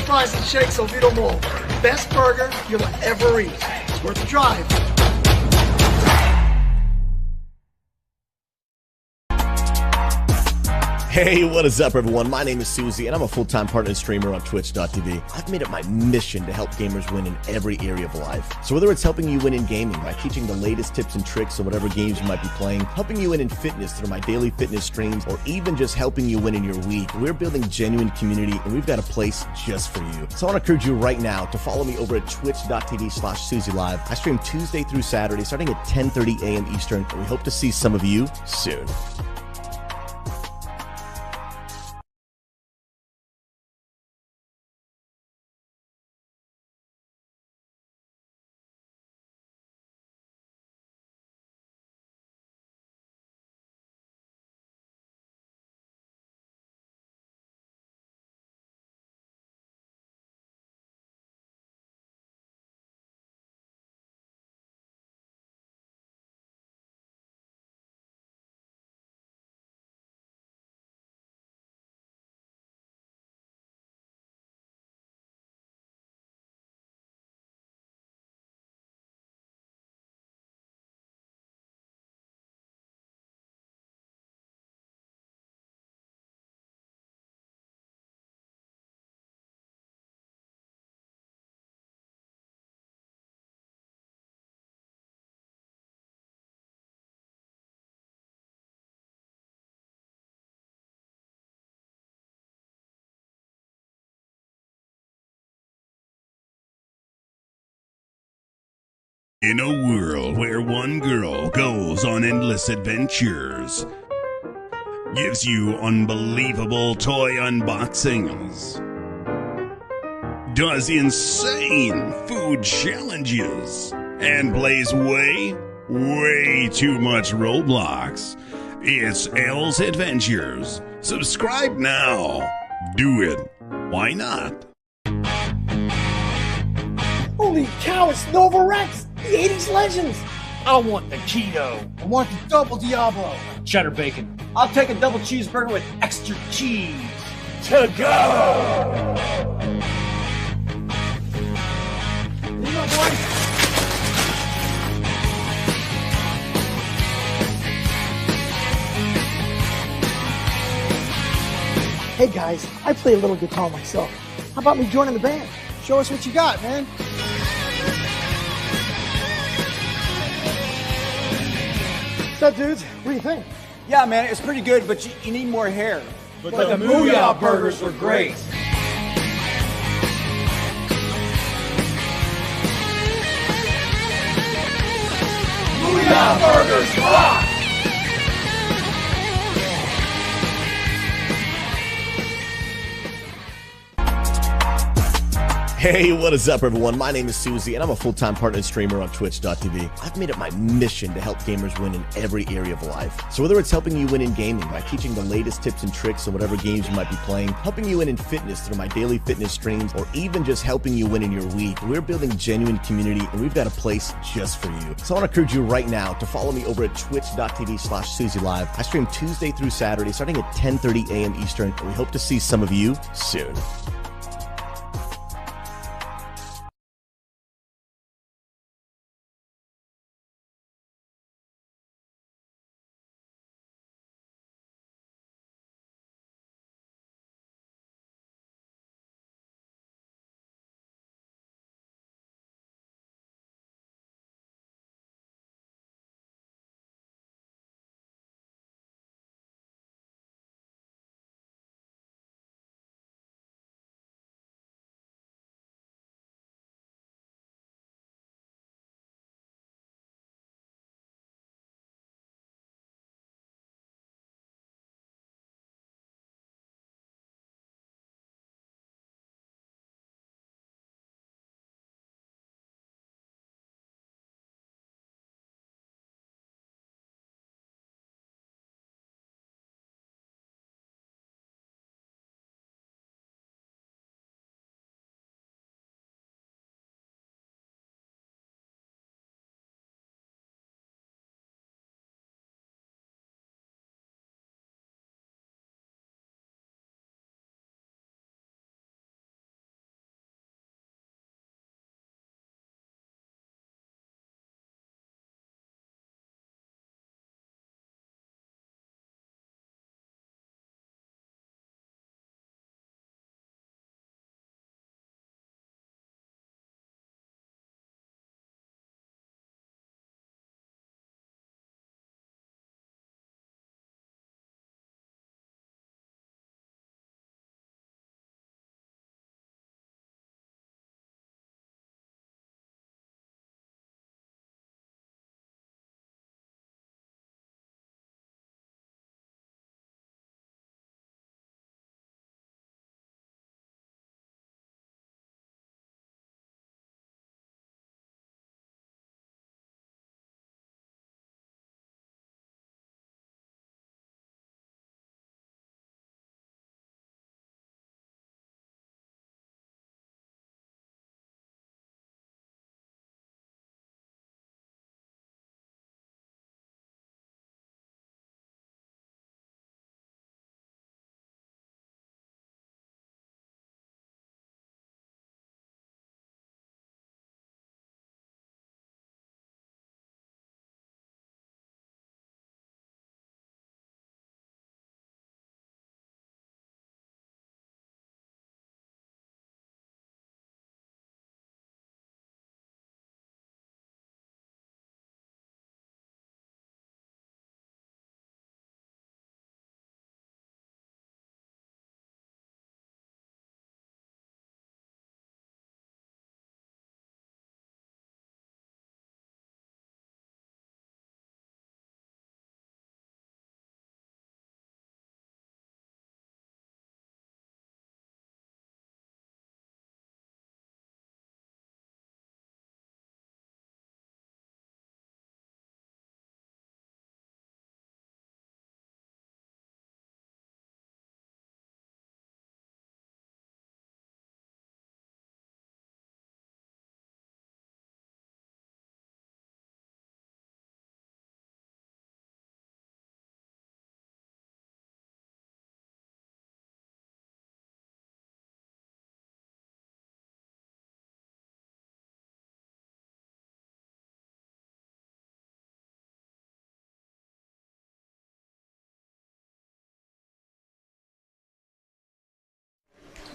Fries and shakes Oviedo Mall. Best burger you'll ever eat. It's worth the drive. Hey, what is up, everyone? My name is Susie, and I'm a full-time partner streamer on Twitch.tv. I've made it my mission to help gamers win in every area of life. So whether it's helping you win in gaming by teaching the latest tips and tricks on whatever games you might be playing, helping you win in fitness through my daily fitness streams, or even just helping you win in your week, we're building genuine community, and we've got a place just for you. So I want to encourage you right now to follow me over at twitch.tv/SusieLive. I stream Tuesday through Saturday, starting at 10:30 a.m. Eastern, and we hope to see some of you soon. In a world where one girl goes on endless adventures, gives you unbelievable toy unboxings, does insane food challenges, and plays way too much Roblox, it's Elle's Adventures. Subscribe now. Do it. Why not? Holy cow, it's Nova Rex, the 80s legends. I want the keto. I want the double Diablo. Cheddar bacon. I'll take a double cheeseburger with extra cheese. To go! Here you go, boys. Hey guys, I play a little guitar myself. How about me joining the band? Show us what you got, man. What's up, dudes? What do you think? Yeah, man, it's pretty good, but you need more hair. But the Booyah burgers were great. Booyah burgers rock! Hey, what is up, everyone? My name is Susie, and I'm a full-time partner streamer on Twitch.tv. I've made it my mission to help gamers win in every area of life. So whether it's helping you win in gaming by teaching the latest tips and tricks on whatever games you might be playing, helping you win in fitness through my daily fitness streams, or even just helping you win in your week, we're building genuine community, and we've got a place just for you. So I want to encourage you right now to follow me over at twitch.tv/SusieLive. I stream Tuesday through Saturday, starting at 10:30 a.m. Eastern, and we hope to see some of you soon.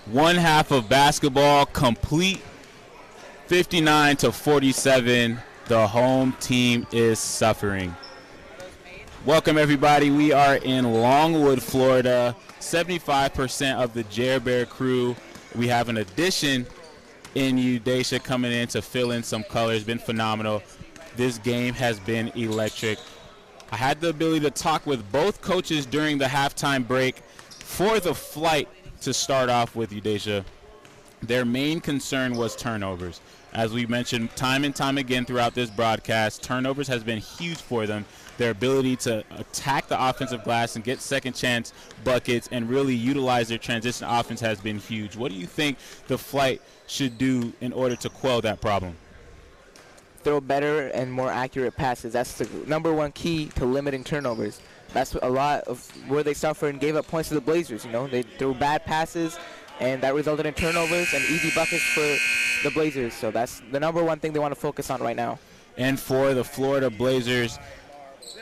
One half of basketball complete, 59-47. The home team is suffering. Welcome, everybody. We are in Longwood, Florida. 75% of the Jer Bear crew. We have an addition in Udesha coming in to fill in some colors. Been phenomenal. This game has been electric. I had the ability to talk with both coaches during the halftime break for the flight to start off with Udesha. Their main concern was turnovers. As we mentioned time and time again throughout this broadcast, turnovers has been huge for them. Their ability to attack the offensive glass and get second chance buckets and really utilize their transition offense has been huge. What do you think the flight should do in order to quell that problem? Throw better and more accurate passes. That's the #1 key to limiting turnovers. That's a lot of where they suffered and gave up points to the Blazers. You know, they threw bad passes, and that resulted in turnovers and easy buckets for the Blazers. So that's the #1 thing they want to focus on right now. And for the Florida Blazers,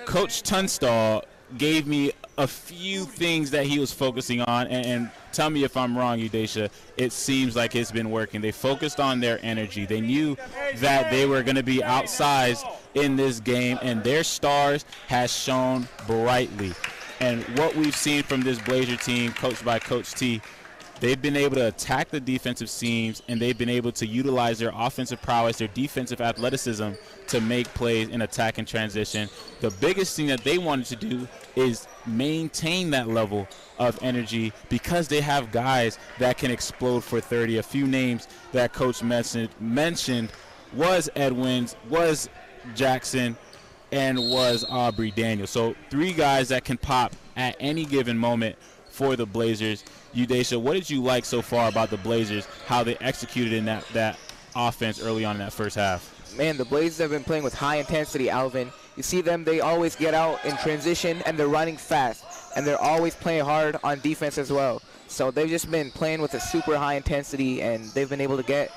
Coach Tunstall gave me a few things that he was focusing on, and tell me if I'm wrong, Udesha. It seems like it's been working. They focused on their energy. They knew that they were going to be outsized in this game, and their stars has shone brightly. And what we've seen from this Blazer team, coached by Coach T, they've been able to attack the defensive seams, and they've been able to utilize their offensive prowess, their defensive athleticism to make plays in attack and transition. The biggest thing that they wanted to do is maintain that level of energy because they have guys that can explode for 30. A few names that Coach mentioned was Edwins, was Jackson, and was Aubrey Daniels. So 3 guys that can pop at any given moment for the Blazers. Udesha, what did you like so far about the Blazers, how they executed in that offense early on in that first half? Man, the Blazers have been playing with high intensity, Alvin. You see them, they always get out in transition, and they're running fast. And they're always playing hard on defense as well. So they've just been playing with a super high intensity, and they've been able to get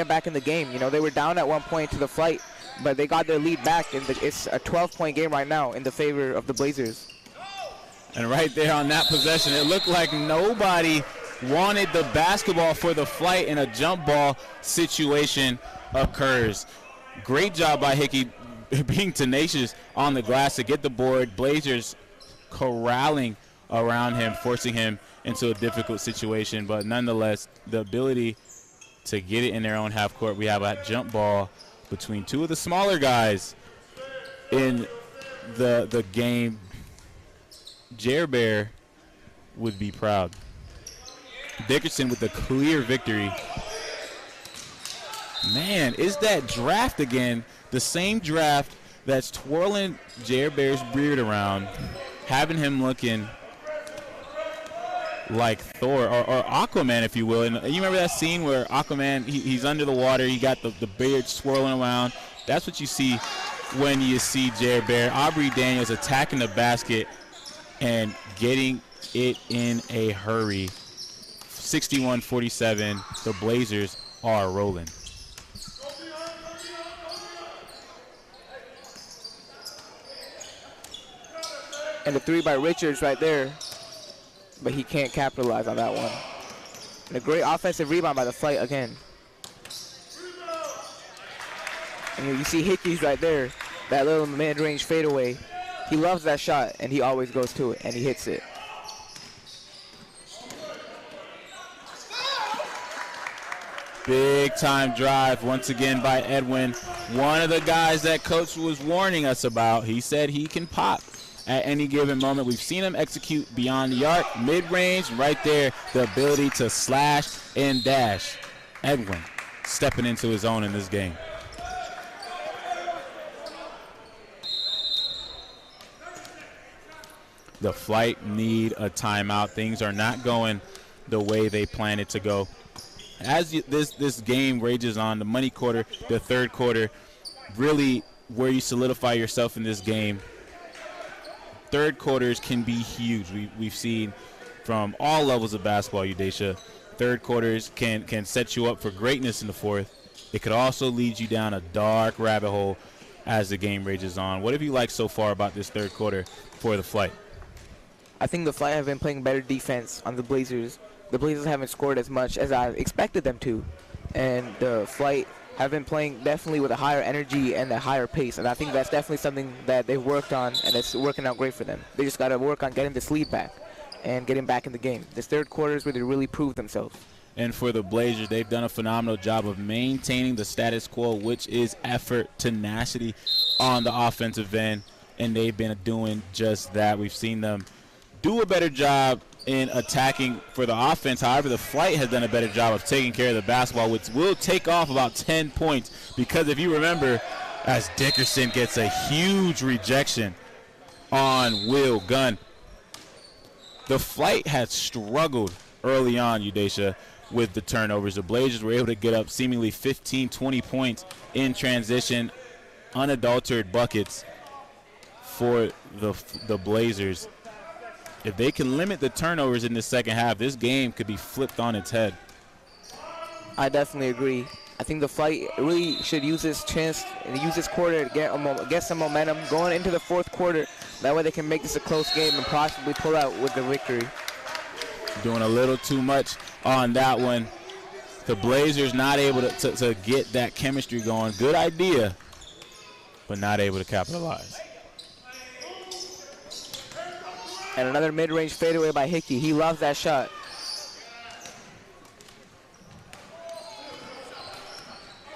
back in the game. You know, they were down at one point to the flight, but they got their lead back, and it's a 12-point game right now in the favor of the Blazers. And right there on that possession, it looked like nobody wanted the basketball for the flight, and a jump ball situation occurs. Great job by Hickey being tenacious on the glass to get the board. Blazers corralling around him, forcing him into a difficult situation. But nonetheless, the ability to get it in their own half court. We have a jump ball between 2 of the smaller guys in the game. Jer Bear would be proud. Dickerson with the clear victory. Man, is that draft again the same draft that's twirling Jer Bear's beard around, having him looking like Thor or Aquaman, if you will. And you remember that scene where Aquaman, he's under the water, he got the beard swirling around. That's what you see when you see Jer Bear. Aubrey Daniels attacking the basket and getting it in a hurry. 61-47, the Blazers are rolling. And the 3 by Richards right there, but he can't capitalize on that one. And a great offensive rebound by the flight again. And you see Hickey's right there, that little mid-range fadeaway. He loves that shot, and he always goes to it, and he hits it. Big time drive once again by Edwin. One of the guys that Coach was warning us about. He said he can pop at any given moment. We've seen him execute beyond the arc, mid-range, right there, the ability to slash and dash. Edwin stepping into his own in this game. The flight need a timeout. Things are not going the way they planned it to go. As this game rages on, the money quarter, the third quarter, really where you solidify yourself in this game. Third quarters can be huge. We've seen from all levels of basketball, Udesha. Third quarters can set you up for greatness in the fourth. It could also lead you down a dark rabbit hole as the game rages on. What have you liked so far about this third quarter for the flight? I think the Flight have been playing better defense on the Blazers. the Blazers haven't scored as much as I expected them to, and the Flight have been playing definitely with a higher energy and a higher pace, and I think that's definitely something that they've worked on, and it's working out great for them. They just got to work on getting this lead back and getting back in the game. This third quarter is where they really prove themselves. And for the Blazers, they've done a phenomenal job of maintaining the status quo, which is effort, tenacity on the offensive end, and they've been doing just that. We've seen them do a better job in attacking for the offense. However, the Flight has done a better job of taking care of the basketball, which will take off about 10 points. Because if you remember, as Dickerson gets a huge rejection on Will Gunn, the Flight had struggled early on, Udesha, with the turnovers. The Blazers were able to get up seemingly 15, 20 points in transition, unadulterated buckets for the Blazers. If they can limit the turnovers in the second half, this game could be flipped on its head. I definitely agree. I think the Flight really should use this chance and use this quarter to get some momentum going into the fourth quarter. That way they can make this a close game and possibly pull out with the victory. Doing a little too much on that one. The Blazers not able to get that chemistry going. Good idea, but not able to capitalize. And another mid-range fadeaway by Hickey. He loves that shot.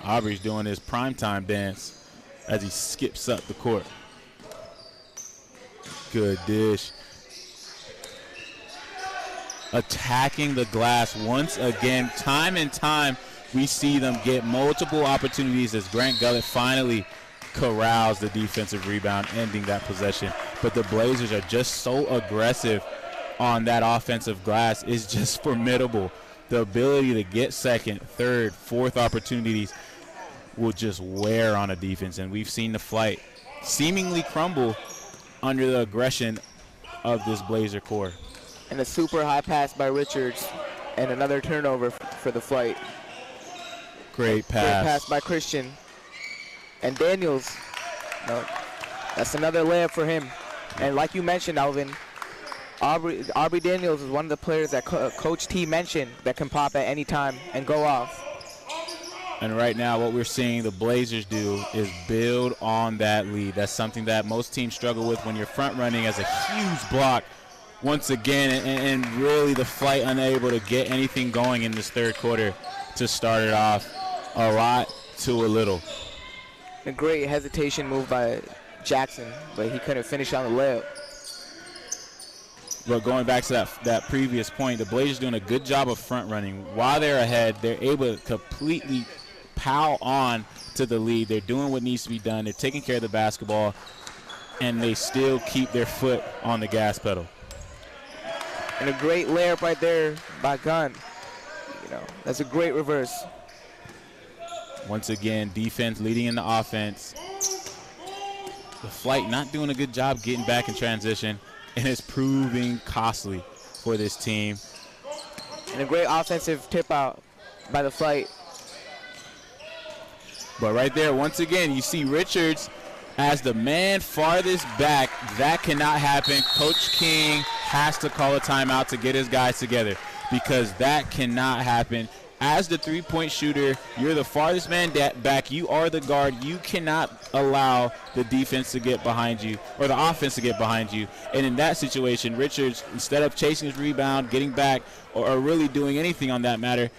Aubrey's doing his primetime dance as he skips up the court. Good dish. Attacking the glass once again. Time and time we see them get multiple opportunities as Grant Gullett finally corrals the defensive rebound, ending that possession. But the Blazers are just so aggressive on that offensive glass. Is just formidable. The ability to get second, third, fourth opportunities will just wear on a defense, and we've seen the Flight seemingly crumble under the aggression of this Blazer core. And a super high pass by Richards, and another turnover for the Flight. Great pass. Great pass by Christian. And Daniels, no, that's another layup for him. And like you mentioned, Alvin, Aubrey Daniels is one of the players that Coach T mentioned that can pop at any time and go off. And right now what we're seeing the Blazers do is build on that lead. That's something that most teams struggle with when you're front running as a huge block once again, and really the Flight unable to get anything going in this third quarter to start it off. A lot to a little. A great hesitation move by Jackson, but he couldn't finish on the layup. But going back to that previous point, the Blazers doing a good job of front running. While they're ahead, they're able to completely pile on to the lead. They're doing what needs to be done. They're taking care of the basketball, and they still keep their foot on the gas pedal. And a great layup right there by Gunn. You know, that's a great reverse. Once again, defense leading in the offense. The Flight not doing a good job getting back in transition, and it's proving costly for this team. And a great offensive tip out by the Flight. But right there, once again, you see Richards as the man farthest back. That cannot happen. Coach King has to call a timeout to get his guys together, because that cannot happen. As the three-point shooter, you're the farthest man back. You are the guard. You cannot allow the defense to get behind you, or the offense to get behind you. And in that situation, Richards, instead of chasing his rebound, getting back, or really doing anything on that matter,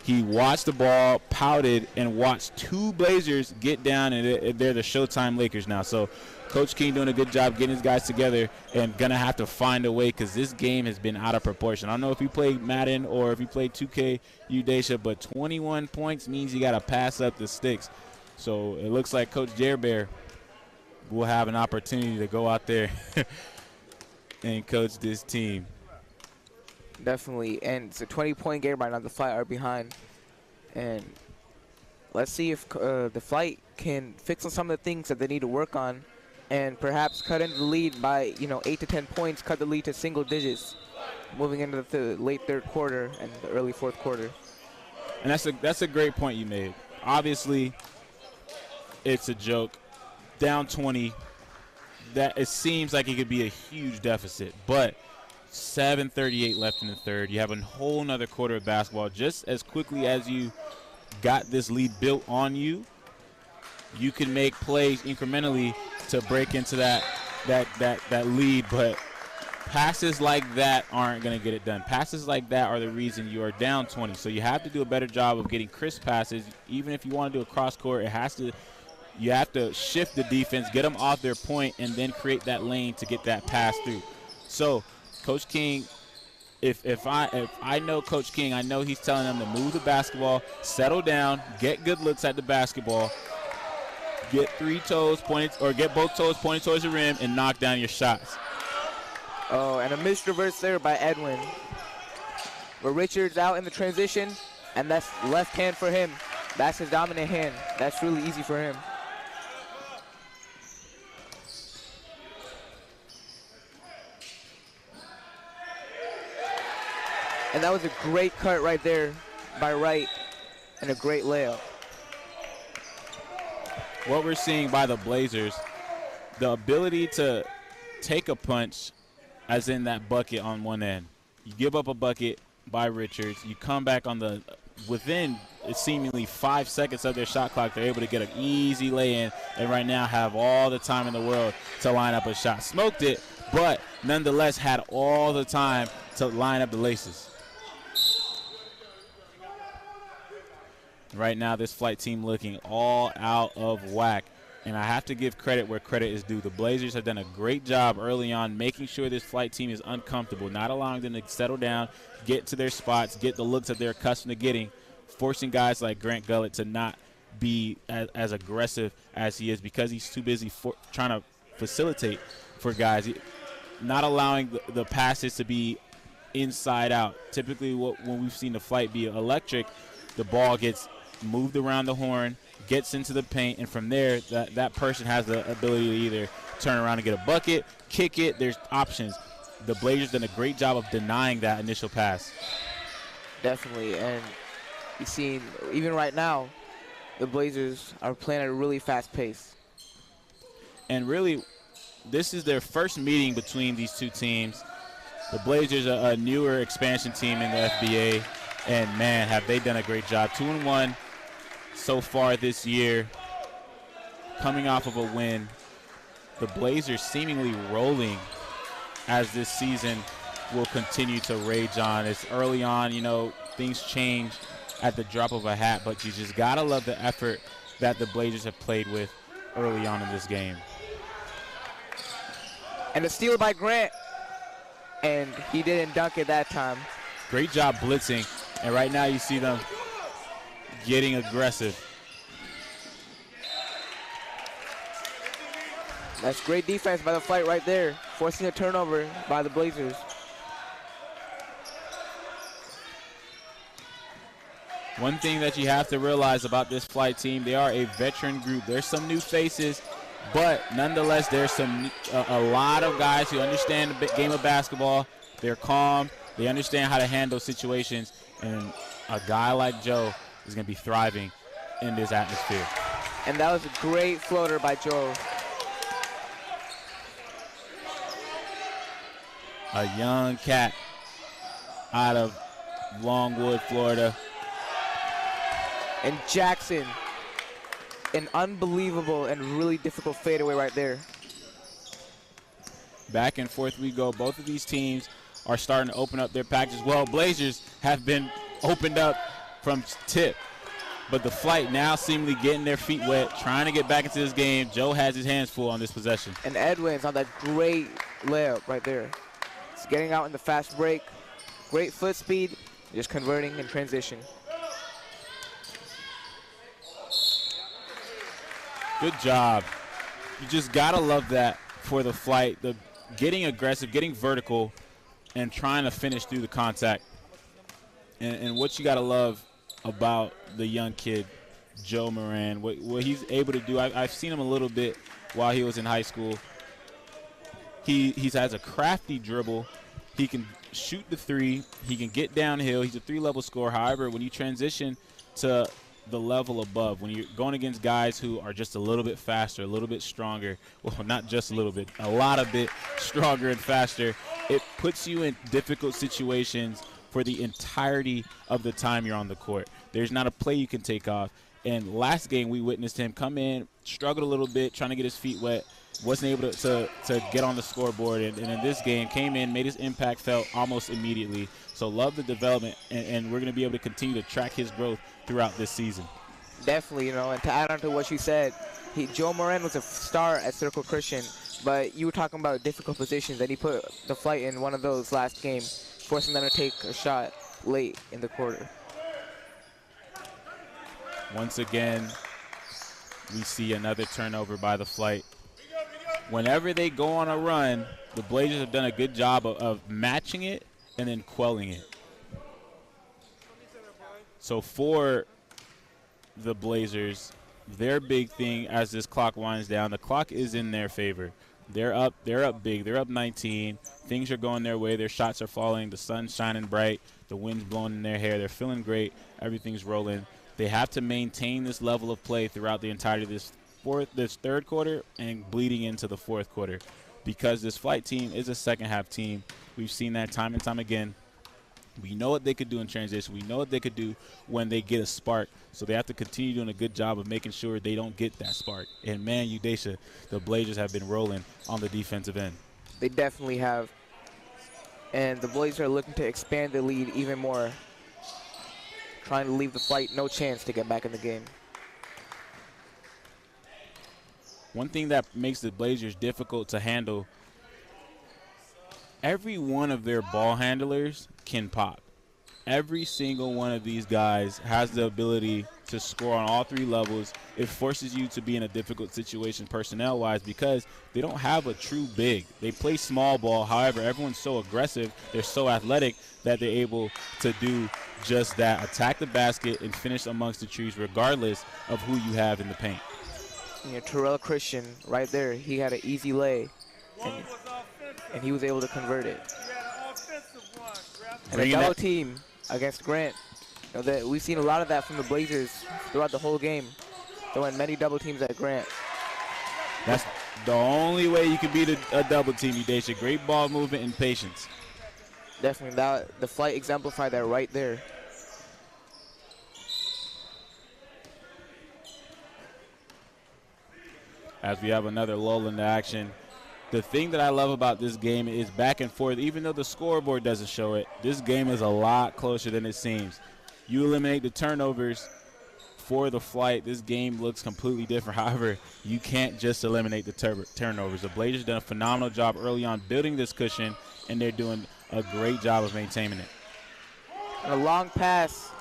he watched the ball, pouted, and watched two Blazers get down, and they're the Showtime Lakers now. So Coach King doing a good job getting his guys together, and going to have to find a way, because this game has been out of proportion. I don't know if you played Madden or if you played 2K, Udesha, but 21 points means you got to pass up the sticks. So it looks like Coach Jerbear will have an opportunity to go out there and coach this team. Definitely. And it's a 20-point game right now. The Flight are behind. And let's see if the Flight can fix on some of the things that they need to work on, and perhaps cut into the lead by, 8 to 10 points, cut the lead to single digits, moving into the late third quarter and the early fourth quarter. And that's a great point you made. Obviously, it's a joke. Down 20, that it seems like it could be a huge deficit. But 7:38 left in the third. You have a whole nother quarter of basketball. Just as quickly as you got this lead built on you, you can make plays incrementally to break into that lead, but passes like that aren't going to get it done. Passes like that are the reason you are down 20. So you have to do a better job of getting crisp passes. Even if you want to do a cross court, you have to shift the defense, get them off their point, and then create that lane to get that pass through. So Coach King, if I know Coach King, I know he's telling them to move the basketball, settle down, get good looks at the basketball, get both toes pointed towards the rim, and knock down your shots. Oh, and a missed reverse there by Edwin. But Richards out in the transition, and that's left hand for him. That's his dominant hand. That's really easy for him. And that was a great cut right there by Wright, and a great layup. What we're seeing by the Blazers, the ability to take a punch, as in that bucket on one end. You give up a bucket by Richards. You come back within seemingly 5 seconds of their shot clock, they're able to get an easy lay-in, and right now have all the time in the world to line up a shot. Smoked it, but nonetheless had all the time to line up the laces. Right now, this flight team looking all out of whack. And I have to give credit where credit is due. The Blazers have done a great job early on making sure this flight team is uncomfortable, not allowing them to settle down, get to their spots, get the looks that they're accustomed to getting, forcing guys like Grant Gullett to not be as aggressive as he is because he's too busy trying to facilitate for guys, not allowing the passes to be inside out. Typically when we've seen the flight be electric, the ball gets moved around the horn, gets into the paint, and from there, that person has the ability to either turn around and get a bucket, kick it. There's options. The Blazers done a great job of denying that initial pass. Definitely, and you see, even right now, the Blazers are playing at a really fast pace. And really, this is their first meeting between these two teams. The Blazers are a newer expansion team in the FBA, and man, have they done a great job. 2-1 so far this year, coming off of a win. The Blazers seemingly rolling as this season will continue to rage on. It's early on, things change at the drop of a hat, but you just gotta love the effort that the Blazers have played with early on in this game. And a steal by Grant, and he didn't dunk it that time. Great job blitzing, and right now you see them getting aggressive. That's great defense by the flight right there, forcing a turnover by the Blazers. One thing that you have to realize about this flight team, they are a veteran group. There's some new faces, but nonetheless, there's a lot of guys who understand the game of basketball. They're calm. They understand how to handle situations, and a guy like Joe is going to be thriving in this atmosphere. And that was a great floater by Joe. A young cat out of Longwood, Florida. And Jackson, an unbelievable and really difficult fadeaway right there. Back and forth we go. Both of these teams are starting to open up their packages. Well, Blazers have been opened up from tip, but the flight now seemingly getting their feet wet, trying to get back into this game. Joe has his hands full on this possession. And Edwin's on that great layup right there. He's getting out in the fast break. Great foot speed, just converting in transition. Good job. You just gotta love that for the flight. The getting aggressive, getting vertical, and trying to finish through the contact. And what you gotta love about the young kid, Joe Moran, what he's able to do. I've seen him a little bit while he was in high school. He has a crafty dribble. He can shoot the three. He can get downhill. He's a three-level scorer. However, when you transition to the level above. When you're going against guys who are just a little bit faster, a little bit stronger, well, not just a little bit, a lot of bit stronger and faster, it puts you in difficult situations for the entirety of the time you're on the court. There's not a play you can take off. And last game, we witnessed him come in, struggled a little bit, trying to get his feet wet, wasn't able to get on the scoreboard. And in this game, came in, made his impact felt almost immediately. So love the development, and we're going to be able to continue to track his growth throughout this season. Definitely, and to add on to what you said, Joe Moran was a star at Circle Christian, but you were talking about difficult positions, and he put the Flight in one of those last game, forcing them to take a shot late in the quarter. Once again, we see another turnover by the Flight. Whenever they go on a run, the Blazers have done a good job of matching it and then quelling it. So for the Blazers, their big thing as this clock winds down, the clock is in their favor. They're up big. They're up 19. Things are going their way. Their shots are falling. The sun's shining bright. The wind's blowing in their hair. They're feeling great. Everything's rolling. They have to maintain this level of play throughout the entirety of this third quarter and bleeding into the fourth quarter, because this Flight team is a second-half team. We've seen that time and time again. We know what they could do in transition. We know what they could do when they get a spark. So they have to continue doing a good job of making sure they don't get that spark. And, man, Udesha, the Blazers have been rolling on the defensive end. They definitely have. And the Blazers are looking to expand the lead even more, trying to leave the Flight no chance to get back in the game. One thing that makes the Blazers difficult to handle, every one of their ball handlers can pop. Every single one of these guys has the ability to score on all three levels. It forces you to be in a difficult situation personnel-wise because they don't have a true big. They play small ball. However, everyone's so aggressive, they're so athletic that they're able to do just that, attack the basket and finish amongst the trees regardless of who you have in the paint. Terrell Christian right there, he had an easy lay, and he was able to convert it. And a double team against Grant. We've seen a lot of that from the Blazers throughout the whole game. Throwing many double teams at Grant. That's the only way you can beat a double team, Udesha. Great ball movement and patience. Definitely, the Flight exemplified that right there. As we have another lull in the action. The thing that I love about this game is back and forth. Even though the scoreboard doesn't show it, this game is a lot closer than it seems. You eliminate the turnovers for the Flight, this game looks completely different. However, you can't just eliminate the turnovers. The Blazers done a phenomenal job early on building this cushion, and they're doing a great job of maintaining it. And a long pass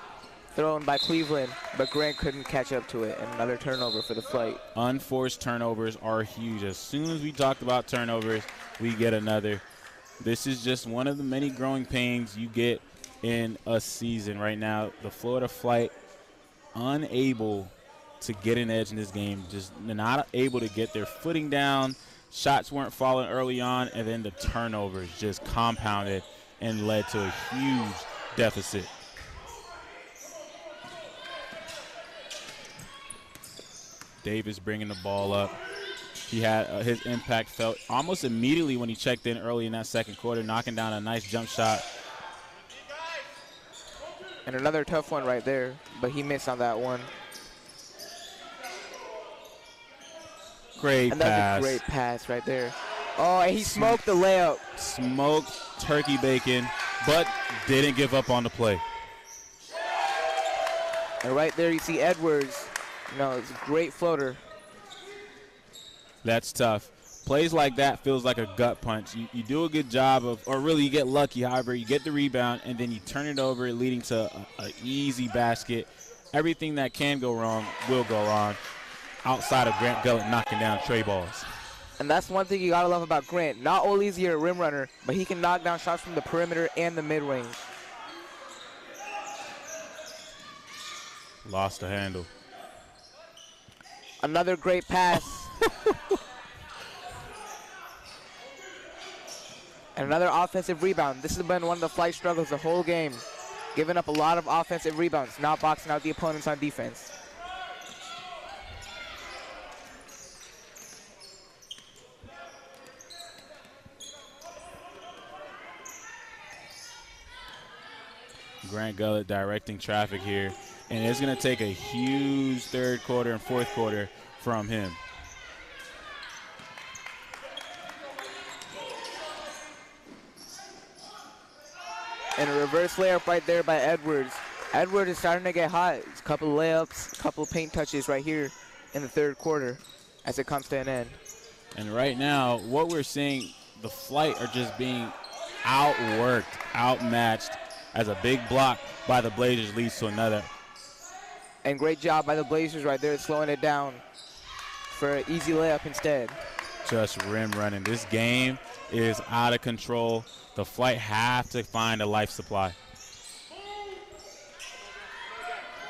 thrown by Cleveland, but Grant couldn't catch up to it, and another turnover for the Flight. Unforced turnovers are huge. As soon as we talked about turnovers, we get another. This is just one of the many growing pains you get in a season right now. The Florida Flight unable to get an edge in this game, just not able to get their footing down. Shots weren't falling early on, and then the turnovers just compounded and led to a huge deficit. Davis bringing the ball up. He had his impact felt almost immediately when he checked in early in that second quarter, knocking down a nice jump shot. And another tough one right there, but he missed on that one. Great and pass. That's a great pass right there. Oh, and he smoked the layup. Smoked turkey bacon, but didn't give up on the play. And right there you see Edwards. It's a great floater. That's tough. Plays like that feels like a gut punch. You do a good job of, or really you get lucky, however, you get the rebound and then you turn it over, leading to an easy basket. Everything that can go wrong will go wrong outside of Grant Gullett knocking down tray balls. And that's one thing you gotta love about Grant. Not only is he a rim runner, but he can knock down shots from the perimeter and the mid-range. Lost the handle. Another great pass. And another offensive rebound. This has been one of the Flight struggles the whole game. Giving up a lot of offensive rebounds, not boxing out the opponents on defense. Grant Gullett directing traffic here. And it's going to take a huge third quarter and fourth quarter from him. And a reverse layup right there by Edwards. Edwards is starting to get hot. It's a couple of layups, a couple of paint touches right here in the third quarter as it comes to an end. And right now, what we're seeing, the Flight are just being outworked, outmatched, as a big block by the Blazers leads to another. And great job by the Blazers right there, slowing it down for an easy layup instead. Just rim running. This game is out of control. The Flight have to find a life supply.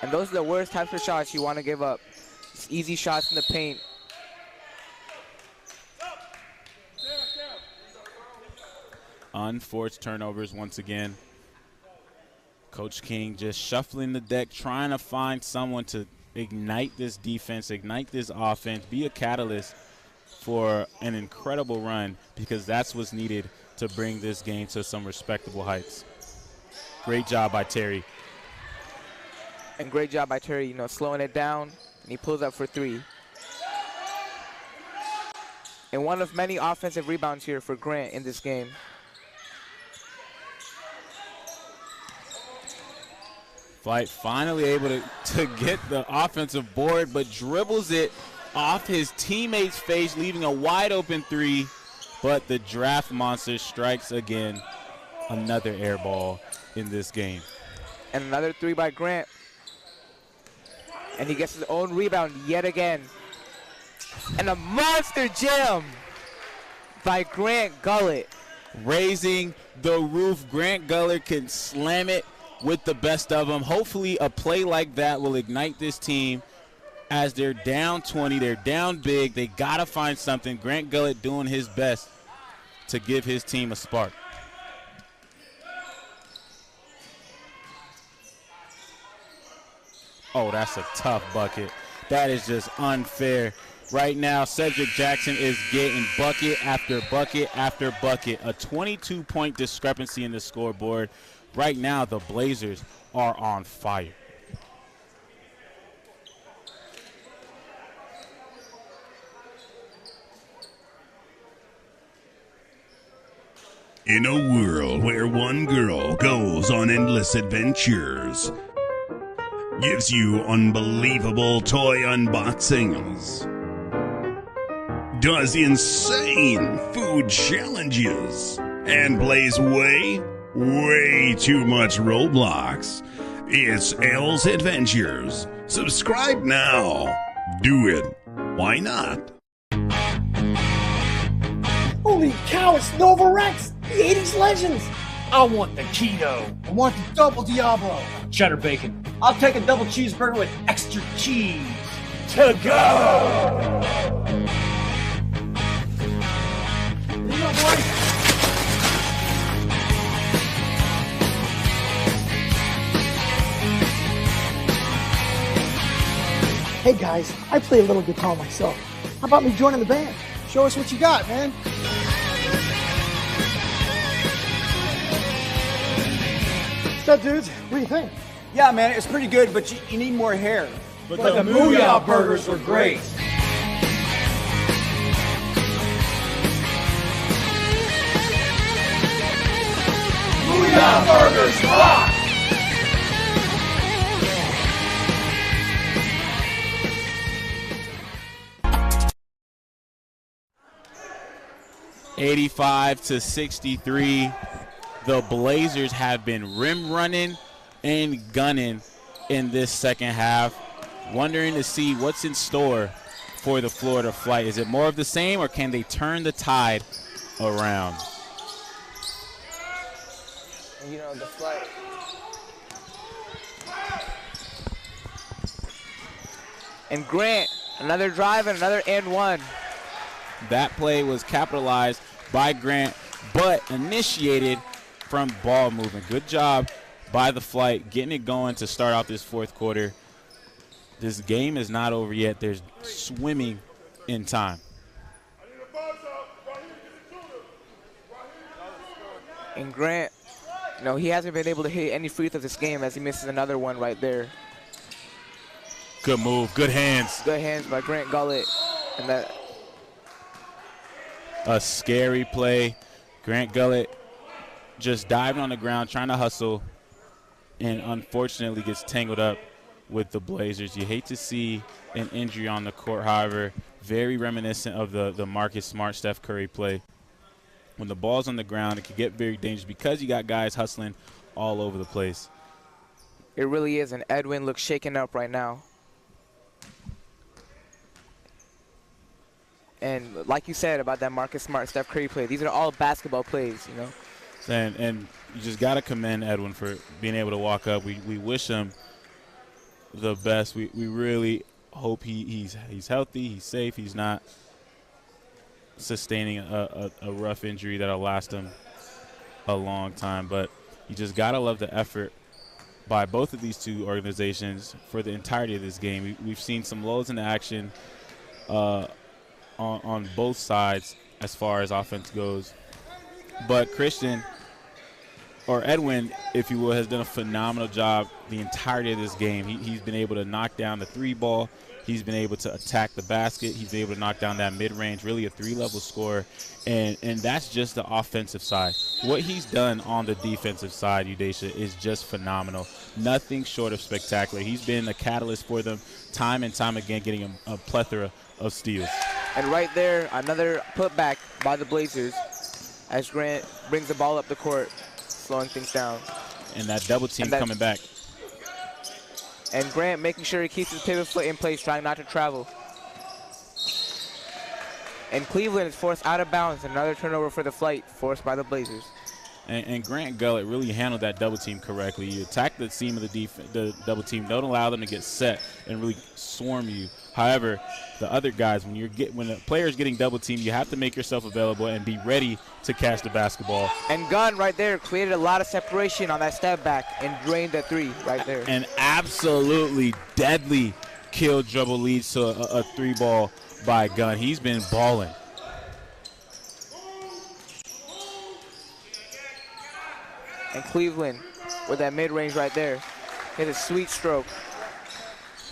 And those are the worst types of shots you want to give up. It's easy shots in the paint. Unforced turnovers once again. Coach King just shuffling the deck, trying to find someone to ignite this defense, ignite this offense, be a catalyst for an incredible run, because that's what's needed to bring this game to some respectable heights. Great job by Terry. And great job by Terry, slowing it down, and he pulls up for three. And one of many offensive rebounds here for Grant in this game. Flight finally able to get the offensive board, but dribbles it off his teammate's face, leaving a wide open three. But the draft monster strikes again. Another air ball in this game. And another three by Grant. And he gets his own rebound yet again. And a monster jam by Grant Gullett. Raising the roof. Grant Gullett can slam it with the best of them. Hopefully a play like that will ignite this team as they're down 20. They're down big. They got to find something. Grant Gullett doing his best to give his team a spark. Oh, that's a tough bucket. That is just unfair. Right now, Cedric Jackson is getting bucket after bucket after bucket. A 22-point discrepancy in the scoreboard. Right now, the Blazers are on fire. In a world where one girl goes on endless adventures, gives you unbelievable toy unboxings, does insane food challenges, and plays way too much Roblox. It's Elle's Adventures. Subscribe now. Do it. Why not? Holy cow, it's Nova Rex, the 80s legends. I want the keto. I want the double Diablo. Cheddar bacon. I'll take a double cheeseburger with extra cheese. To go! Here you go, boys. Hey guys, I play a little guitar myself. How about me joining the band? Show us what you got, man. What's up, dudes? What do you think? Yeah, man, it's pretty good, but you need more hair. But the Booyah burgers were great. Booyah burgers rock! (85-63). The Blazers have been rim running and gunning in this second half. Wondering to see what's in store for the Florida Flight. Is it more of the same, or can they turn the tide around? The Flight. And Grant, another drive and another and one. That play was capitalized by Grant, but initiated from ball movement. Good job by the Flight, getting it going to start off this fourth quarter. This game is not over yet. There's swimming in time. And Grant No, he hasn't been able to hit any free throws this game as he misses another one right there. Good move, good hands. Good hands by Grant Gullett. And that A scary play. Grant Gullett just diving on the ground, trying to hustle, and unfortunately gets tangled up with the Blazers. You hate to see an injury on the court, however, very reminiscent of the Marcus Smart, Steph Curry play. When the ball's on the ground, it can get very dangerous because you got guys hustling all over the place. it really is, and Edwin looks shaken up right now. And like you said about that Marcus Smart, Steph Curry play, these are all basketball plays, you know. And you just got to commend Edwin for being able to walk up. We wish him the best. We really hope he's healthy, he's safe, he's not sustaining a rough injury that'll last him a long time. But you just got to love the effort by both of these two organizations for the entirety of this game. We've seen some lows in the action on both sides as far as offense goes. But Christian, or Edwin, if you will, has done a phenomenal job the entirety of this game. He's been able to knock down the three ball. He's been able to attack the basket. He's been able to knock down that mid-range, really a three-level scorer. And that's just the offensive side. What he's done on the defensive side, Udesha, is just phenomenal. Nothing short of spectacular. He's been a catalyst for them time and time again, getting a plethora of steals. And right there, another putback by the Blazers as Grant brings the ball up the court, slowing things down. And that double team coming back. And Grant making sure he keeps his pivot foot in place, trying not to travel. And Cleveland is forced out of bounds. Another turnover for the Flight, forced by the Blazers. And Grant Gullett really handled that double team correctly. You attack the seam of the double team. Don't allow them to get set and really swarm you. However, the other guys, when a player is getting double teamed, you have to make yourself available and be ready to catch the basketball. And Gunn right there created a lot of separation on that step back and drained that three right there. An absolutely deadly kill dribble leads to a three ball by Gunn. He's been balling. And Cleveland with that mid-range right there hit a sweet stroke.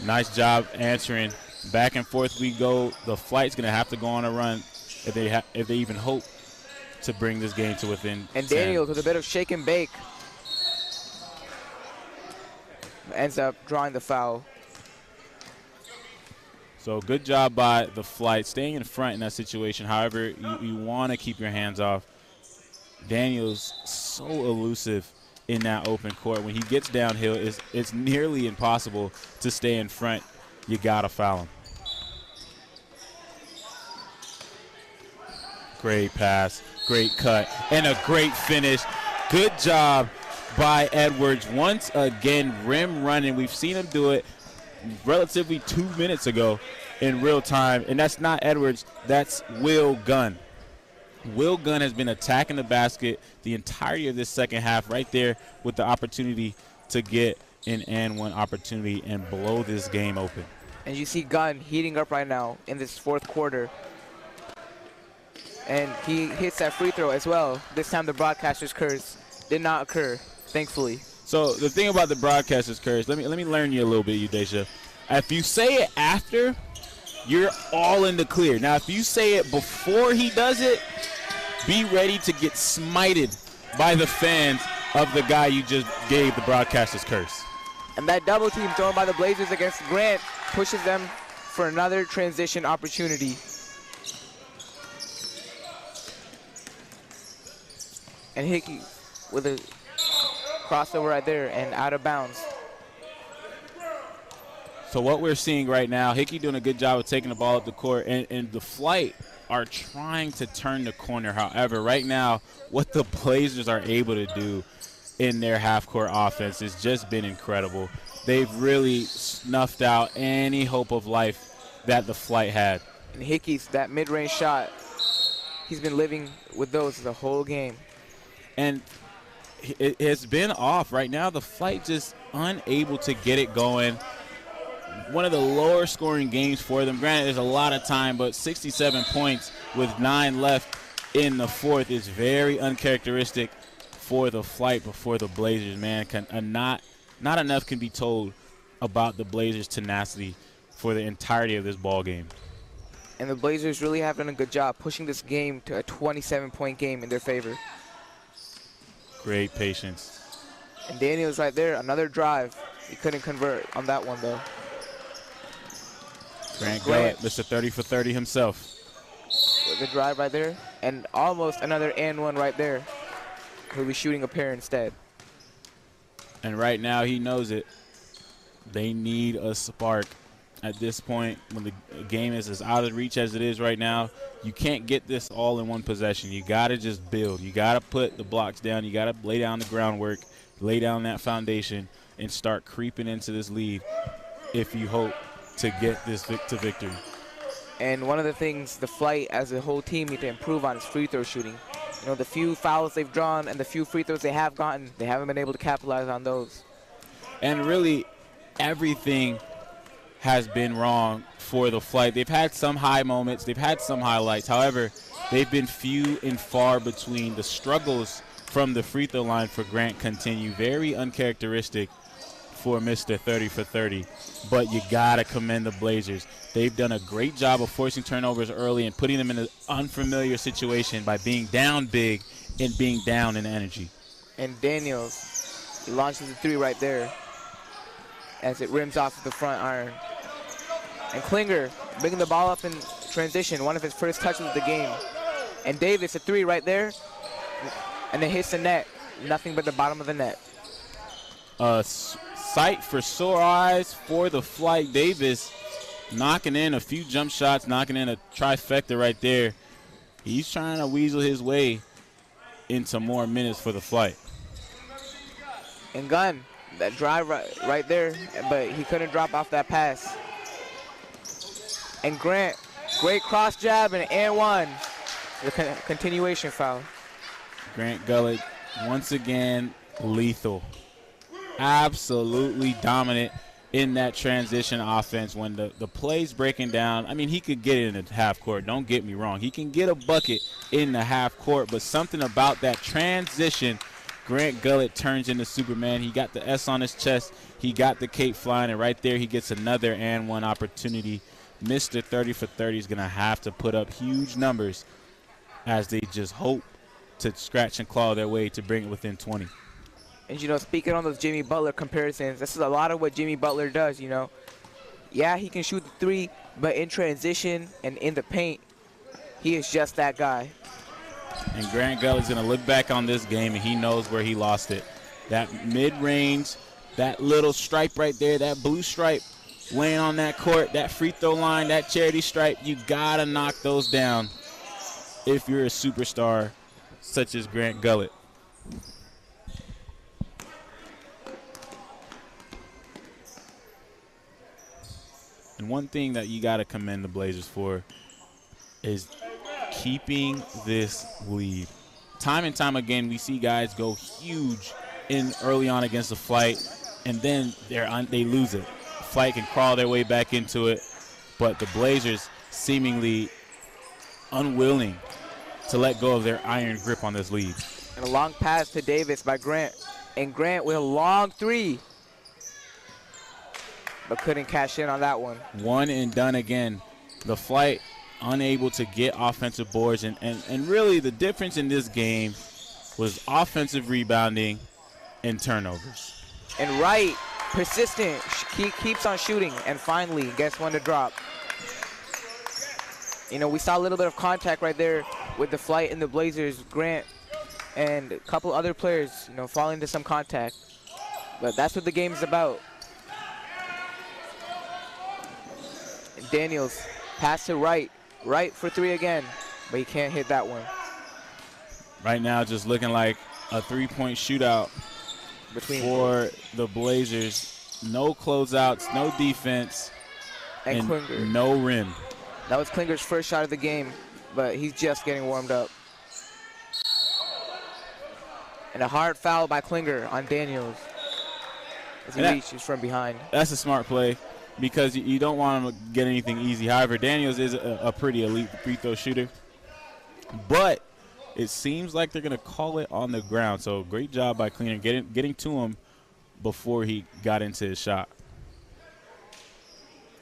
Nice job answering. Back and forth we go. The Flight's going to have to go on a run if they even hope to bring this game to within And 10. Daniels with a bit of shake and bake ends up drawing the foul. So good job by the Flight, staying in front in that situation. However, you want to keep your hands off. Daniels so elusive in that open court. When he gets downhill, it's nearly impossible to stay in front. You got to foul him. Great pass, great cut, and a great finish. Good job by Edwards. Once again, rim running. We've seen him do it relatively 2 minutes ago in real time, and that's not Edwards, that's Will Gunn. Will Gunn has been attacking the basket the entirety of this second half right there with the opportunity to get an and one opportunity and blow this game open. And you see Gunn heating up right now in this fourth quarter. And he hits that free throw as well. This time the broadcaster's curse did not occur, thankfully. So the thing about the broadcaster's curse, let me learn you a little bit, Udesha. If you say it after, you're all in the clear. Now, if you say it before he does it, be ready to get smited by the fans of the guy you just gave the broadcaster's curse. And that double team thrown by the Blazers against Grant pushes them for another transition opportunity. And Hickey with a crossover right there and out of bounds. So what we're seeing right now, Hickey doing a good job of taking the ball up the court, and the Flight are trying to turn the corner. However, right now, what the Blazers are able to do in their half-court offense has just been incredible. They've really snuffed out any hope of life that the Flight had. And Hickey's, that mid-range shot, he's been living with those the whole game. And it has been off. Right now, the Flight just unable to get it going. One of the lower scoring games for them. Granted, there's a lot of time, but 67 points with 9 left in the fourth is very uncharacteristic for the Flight, but for the Blazers, man. Not enough can be told about the Blazers' tenacity for the entirety of this ball game. And the Blazers really have done a good job pushing this game to a 27-point game in their favor. Great patience. And Daniels right there, another drive. He couldn't convert on that one, though. Grant Gullett, Mr. 30 for 30 himself. With the drive right there. And almost another and one right there. He'll be shooting a pair instead. And right now he knows it. They need a spark. At this point, when the game is as out of reach as it is right now, you can't get this all in one possession. You got to just build. You got to put the blocks down. You got to lay down the groundwork, lay down that foundation, and start creeping into this lead if you hope to get this to victory. And one of the things the Flight as a whole team need to improve on is free throw shooting. You know, the few fouls they've drawn and the few free throws they have gotten, they haven't been able to capitalize on those. And really, everything has been wrong for the Flight. They've had some high moments. They've had some highlights. However, they've been few and far between. The struggles from the free throw line for Grant continue. Very uncharacteristic for Mr. 30 for 30. But you got to commend the Blazers. They've done a great job of forcing turnovers early and putting them in an unfamiliar situation by being down big and being down in energy. And Daniels, he launches the three right there as it rims off the front iron. And Klinger bringing the ball up in transition, one of his first touches of the game. And Davis, a three right there, and it hits the net. Nothing but the bottom of the net. Sight for sore eyes for the Flight. Davis knocking in a few jump shots, knocking in a trifecta right there. He's trying to weasel his way into more minutes for the Flight. And Gunn, that drive right there, but he couldn't drop off that pass. And Grant, great cross jab and one. The continuation foul. Grant Gullett, once again, lethal. Absolutely dominant in that transition offense when the play's breaking down. I mean, he could get it in the half court. Don't get me wrong. He can get a bucket in the half court, but something about that transition, Grant Gullett turns into Superman. He got the S on his chest. He got the cape flying, and right there he gets another and one opportunity. Mr. 30 for 30 is going to have to put up huge numbers as they just hope to scratch and claw their way to bring it within 20. And, you know, speaking on those Jimmy Butler comparisons, this is a lot of what Jimmy Butler does, you know. Yeah, he can shoot the three, but in transition and in the paint, he is just that guy. And Grant Gullett's going to look back on this game, and he knows where he lost it. That mid-range, that little stripe right there, that blue stripe laying on that court, that free throw line, that charity stripe, you got to knock those down if you're a superstar such as Grant Gullett. And one thing that you got to commend the Blazers for is keeping this lead. Time and time again, we see guys go huge in early on against the Flight, and then they lose it. The Flight can crawl their way back into it, but the Blazers seemingly unwilling to let go of their iron grip on this lead. And a long pass to Davis by Grant. And Grant with a long three, but couldn't cash in on that one. One and done again. The Flight unable to get offensive boards, and really the difference in this game was offensive rebounding and turnovers. And Wright, persistent, he keeps on shooting and finally gets one to drop. You know, we saw a little bit of contact right there with the Flight and the Blazers. Grant and a couple other players, you know, fall into some contact. But that's what the game is about. And Daniels, pass to Wright. Wright for three again, but he can't hit that one. Right now, just looking like a three-point shootout for the Blazers. No closeouts, no defense, and Klinger. No rim. That was Klinger's first shot of the game, but he's just getting warmed up. And a hard foul by Klinger on Daniels as he reaches from behind. That's a smart play because you don't want him to get anything easy. However, Daniels is a pretty elite free throw shooter. But It seems like they're going to call it on the ground. So great job by Klinger getting to him before he got into his shot.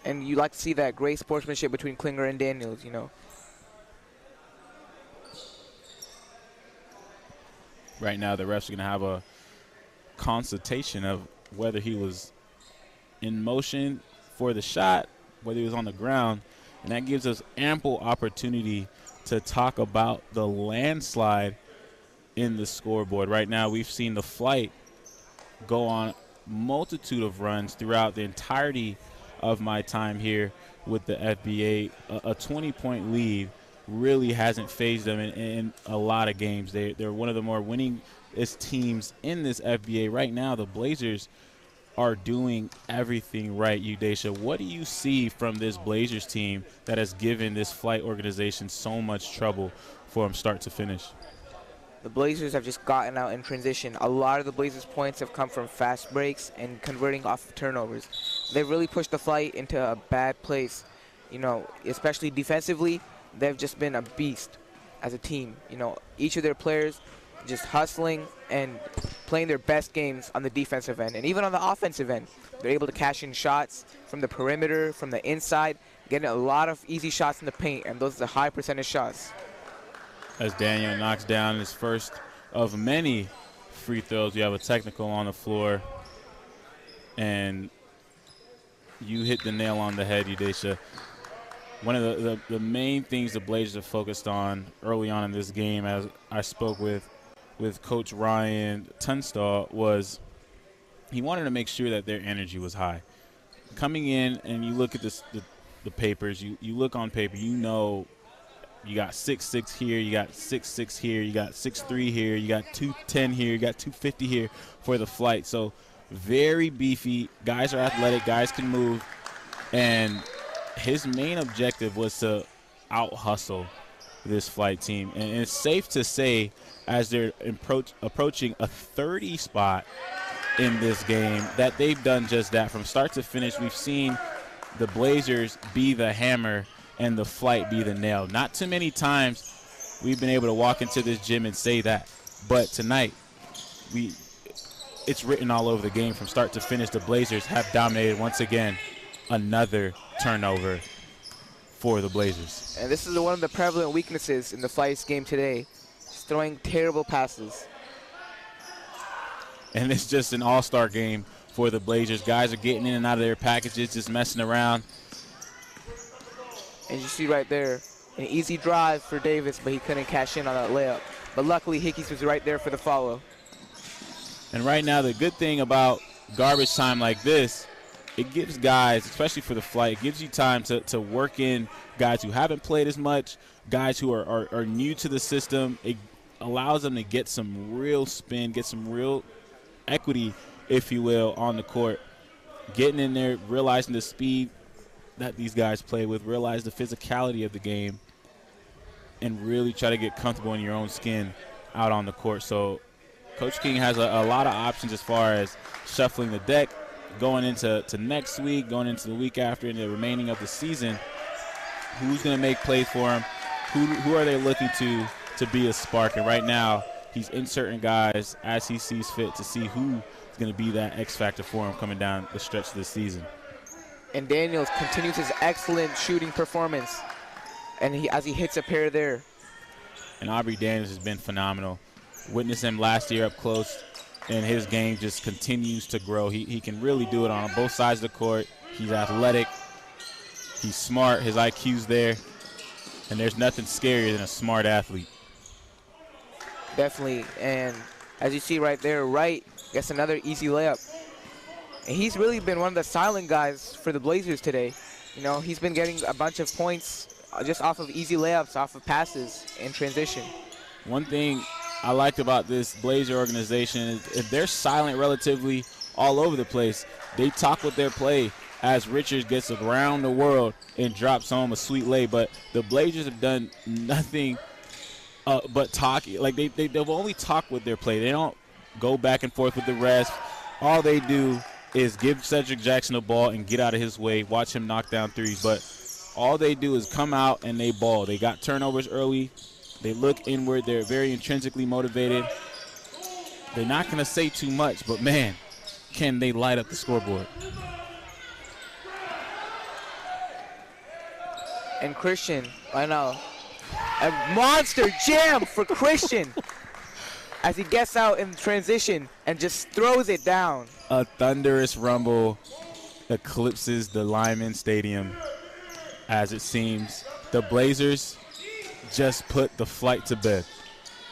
And you like to see that great sportsmanship between Klinger and Daniels, you know. Right now, the refs are going to have a consultation of whether he was in motion for the shot, whether he was on the ground, and that gives us ample opportunity to talk about the landslide in the scoreboard. Right now, we've seen the Flight go on multitude of runs throughout the entirety of my time here with the FBA. A 20-point lead really hasn't phased them in a lot of games. They're one of the more winningest teams in this FBA. Right now, the Blazers are doing everything right. Udesha, what do you see from this Blazers team that has given this Flight organization so much trouble from start to finish? The Blazers have just gotten out in transition. A lot of the Blazers' points have come from fast breaks and converting off of turnovers. They've really pushed the Flight into a bad place, you know, especially defensively. They've just been a beast as a team. You know, each of their players just hustling and playing their best games on the defensive end. And even on the offensive end, they're able to cash in shots from the perimeter, from the inside, getting a lot of easy shots in the paint, and those are high percentage shots. As Daniel knocks down his first of many free throws, you have a technical on the floor, and you hit the nail on the head, Udesha. One of the main things the Blazers have focused on early on in this game, as I spoke with Coach Ryan Tunstall, was he wanted to make sure that their energy was high. Coming in and you look at the papers, you look on paper, you know you got 6'6" here, you got 6'6" here, you got 6'3" here, you got 210 here, you got 250 here for the Flight. So very beefy. Guys are athletic. Guys can move. And his main objective was to out-hustle this Flight team. And it's safe to say, as they're approaching a 30 spot in this game, that they've done just that. From start to finish, we've seen the Blazers be the hammer and the Flight be the nail. Not too many times we've been able to walk into this gym and say that. But tonight, it's written all over the game. From start to finish, the Blazers have dominated once again. Another turnover for the Blazers. And this is one of the prevalent weaknesses in the Flight's game today. Just throwing terrible passes. And it's just an all-star game for the Blazers. Guys are getting in and out of their packages, just messing around. And you see right there, an easy drive for Davis, but he couldn't cash in on that layup. But luckily, Hickey's was right there for the follow. And right now, the good thing about garbage time like this, it gives guys, especially for the Flight, it gives you time to work in guys who haven't played as much, guys who are new to the system. It allows them to get some real spin, get some real equity, if you will, on the court. Getting in there, realizing the speed that these guys play with, realize the physicality of the game, and really try to get comfortable in your own skin out on the court. So Coach King has a lot of options as far as shuffling the deck, going into next week, going into the week after, and the remaining of the season. Who's going to make plays for him? Who are they looking to be a spark? And right now, he's inserting guys as he sees fit to see who is going to be that X factor for him coming down the stretch of the season. And Daniels continues his excellent shooting performance, and as he hits a pair there. And Aubrey Daniels has been phenomenal. Witnessed him last year up close, and his game just continues to grow. He can really do it on both sides of the court. He's athletic. He's smart. His IQ's there. And there's nothing scarier than a smart athlete. Definitely. And as you see right there, Wright gets another easy layup. And he's really been one of the silent guys for the Blazers today. You know, he's been getting a bunch of points just off of easy layups, off of passes in transition. One thing I liked about this Blazer organization is if they're silent relatively all over the place, they talk with their play as Richards gets around the world and drops home a sweet lay. But the Blazers have done nothing but talk. Like they've only talked with their play. They don't go back and forth with the rest. All they do is give Cedric Jackson the ball and get out of his way, watch him knock down threes. But all they do is come out and they ball. They got turnovers early. They look inward. They're very intrinsically motivated. They're not going to say too much, but, man, can they light up the scoreboard. And Christian, I know, a monster jam for Christian as he gets out in transition and just throws it down. A thunderous rumble eclipses the Lyman Stadium, as it seems. The Blazers just put the flight to bed.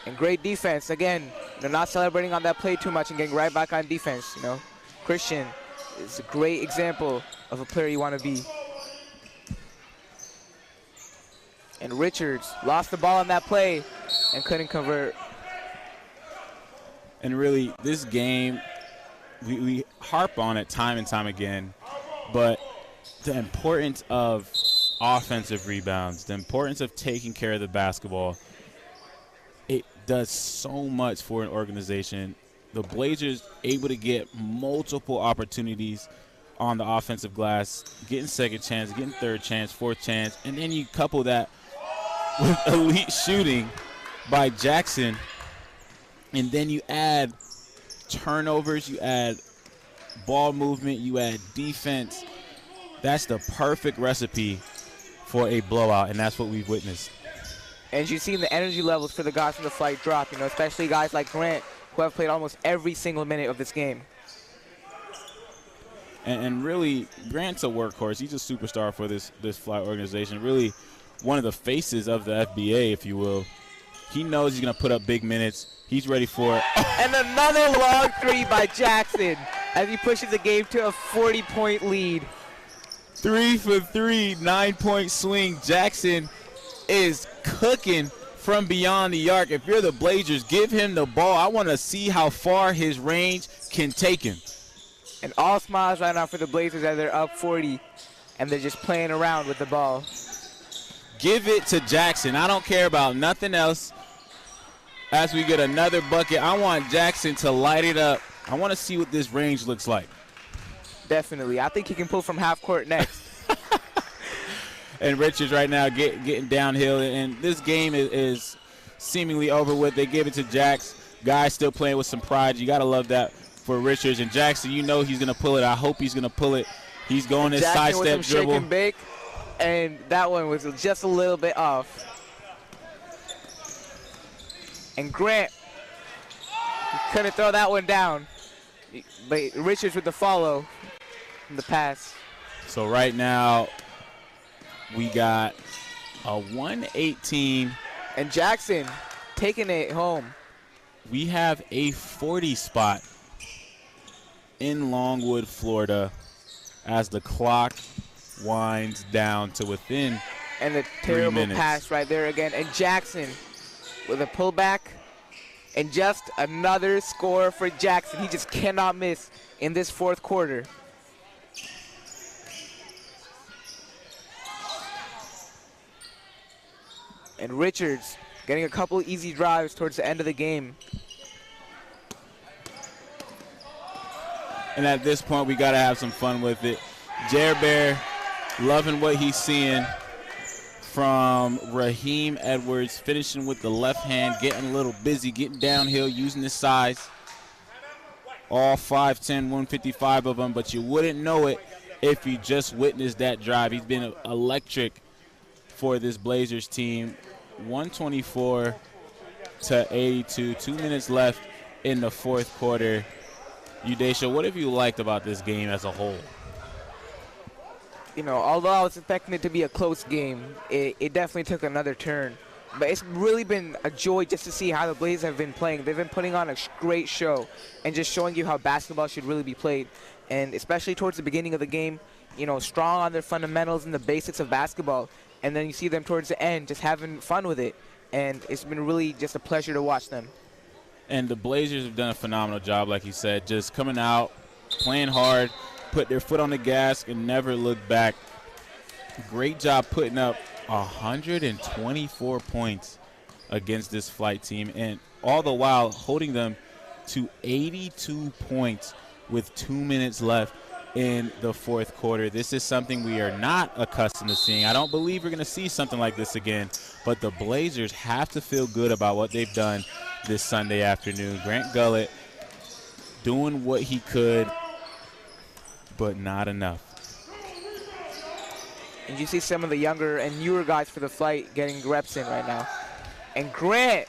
And great defense. Again, they're not celebrating on that play too much and getting right back on defense. You know, Christian is a great example of a player you want to be. And Richards lost the ball on that play and couldn't convert. And really, this game, we harp on it time and time again, but the importance of offensive rebounds, the importance of taking care of the basketball, it does so much for an organization. The Blazers able to get multiple opportunities on the offensive glass, getting second chance, getting third chance, fourth chance, and then you couple that with elite shooting by Jackson, and then you add turnovers, you add ball movement, you add defense. That's the perfect recipe for a blowout, and that's what we've witnessed. And you've seen the energy levels for the guys from the flight drop, you know, especially guys like Grant, who have played almost every single minute of this game. And really, Grant's a workhorse. He's a superstar for this flight organization. Really, one of the faces of the FBA, if you will. He knows he's going to put up big minutes. He's ready for it. And another long three by Jackson as he pushes the game to a 40-point lead. 3 for 3, 9-point swing. Jackson is cooking from beyond the arc. If you're the Blazers, give him the ball. I want to see how far his range can take him. And all smiles right now for the Blazers as they're up 40, and they're just playing around with the ball. Give it to Jackson. I don't care about nothing else. As we get another bucket, I want Jackson to light it up. I want to see what this range looks like. Definitely. I think he can pull from half court next. And Richards right now getting downhill, and this game is seemingly over with. They give it to Jax. Guys still playing with some pride. You got to love that for Richards. And Jackson, you know he's going to pull it. I hope he's going to pull it. He's going his sidestep dribble. Shake and bake, and that one was just a little bit off. And Grant couldn't throw that one down. But Richards with the follow in the pass. So right now, we got a 118. And Jackson taking it home. We have a 40 spot in Longwood, Florida, as the clock winds down to within and the 3 terrible minutes. Pass right there again. And Jackson with a pullback. And just another score for Jackson. He just cannot miss in this fourth quarter. And Richards getting a couple easy drives towards the end of the game. And at this point, we got to have some fun with it. Jer Bear loving what he's seeing from Raheem Edwards, finishing with the left hand, getting a little busy, getting downhill, using his size. All 5'10", 155 of them, but you wouldn't know it if you just witnessed that drive. He's been electric for this Blazers team. 124 to 82, 2 minutes left in the fourth quarter. Udesha, what have you liked about this game as a whole? You know, although I was expecting it to be a close game, it definitely took another turn. But it's really been a joy just to see how the Blazers have been playing. They've been putting on a great show and just showing you how basketball should really be played. And especially towards the beginning of the game, you know, strong on their fundamentals and the basics of basketball. And then you see them towards the end just having fun with it. And it's been really just a pleasure to watch them. And the Blazers have done a phenomenal job, like you said, just coming out, playing hard, put their foot on the gas, and never look back. Great job putting up 124 points against this flight team, and all the while holding them to 82 points with 2 minutes left in the fourth quarter. This is something we are not accustomed to seeing. I don't believe we're going to see something like this again, but the Blazers have to feel good about what they've done this Sunday afternoon. Grant Gullett doing what he could, but not enough. And you see some of the younger and newer guys for the Flight getting reps in right now. And Grant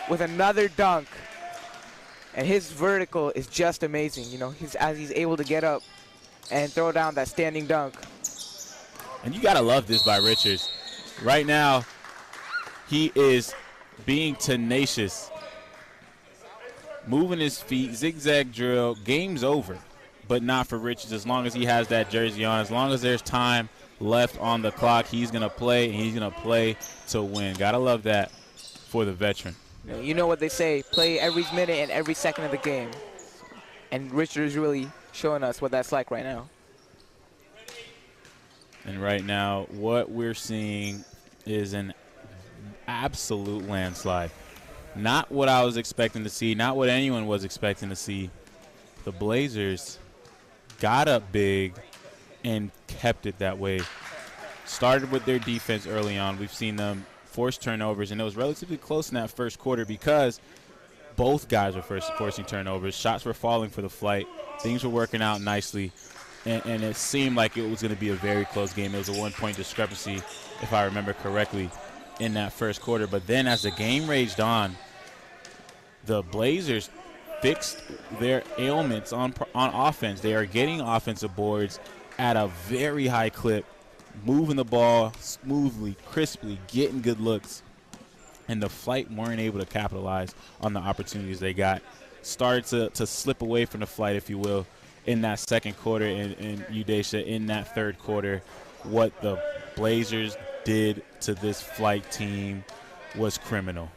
with another dunk. And his vertical is just amazing. You know, as he's able to get up and throw down that standing dunk. And you got to love this by Richards. Right now, he is being tenacious, moving his feet, zigzag drill. Game's over, but not for Richards as long as he has that jersey on. As long as there's time left on the clock, he's going to play, and he's going to play to win. Got to love that for the veteran. You know what they say, play every minute and every second of the game. And Richards is really showing us what that's like right now. And right now, what we're seeing is an absolute landslide. Not what I was expecting to see, not what anyone was expecting to see. The Blazers got up big and kept it that way. Started with their defense early on. We've seen them force turnovers, and it was relatively close in that first quarter because both guys were forcing turnovers. Shots were falling for the Flight. Things were working out nicely, and it seemed like it was going to be a very close game. It was a one-point discrepancy, if I remember correctly, in that first quarter. But then as the game raged on, the Blazers fixed their ailments on offense. They are getting offensive boards at a very high clip, moving the ball smoothly, crisply, getting good looks. And the Flight weren't able to capitalize on the opportunities they got. Started to slip away from the Flight, if you will, in that second quarter. And Udesha, in that third quarter, what the Blazers did to this Flight team was criminal.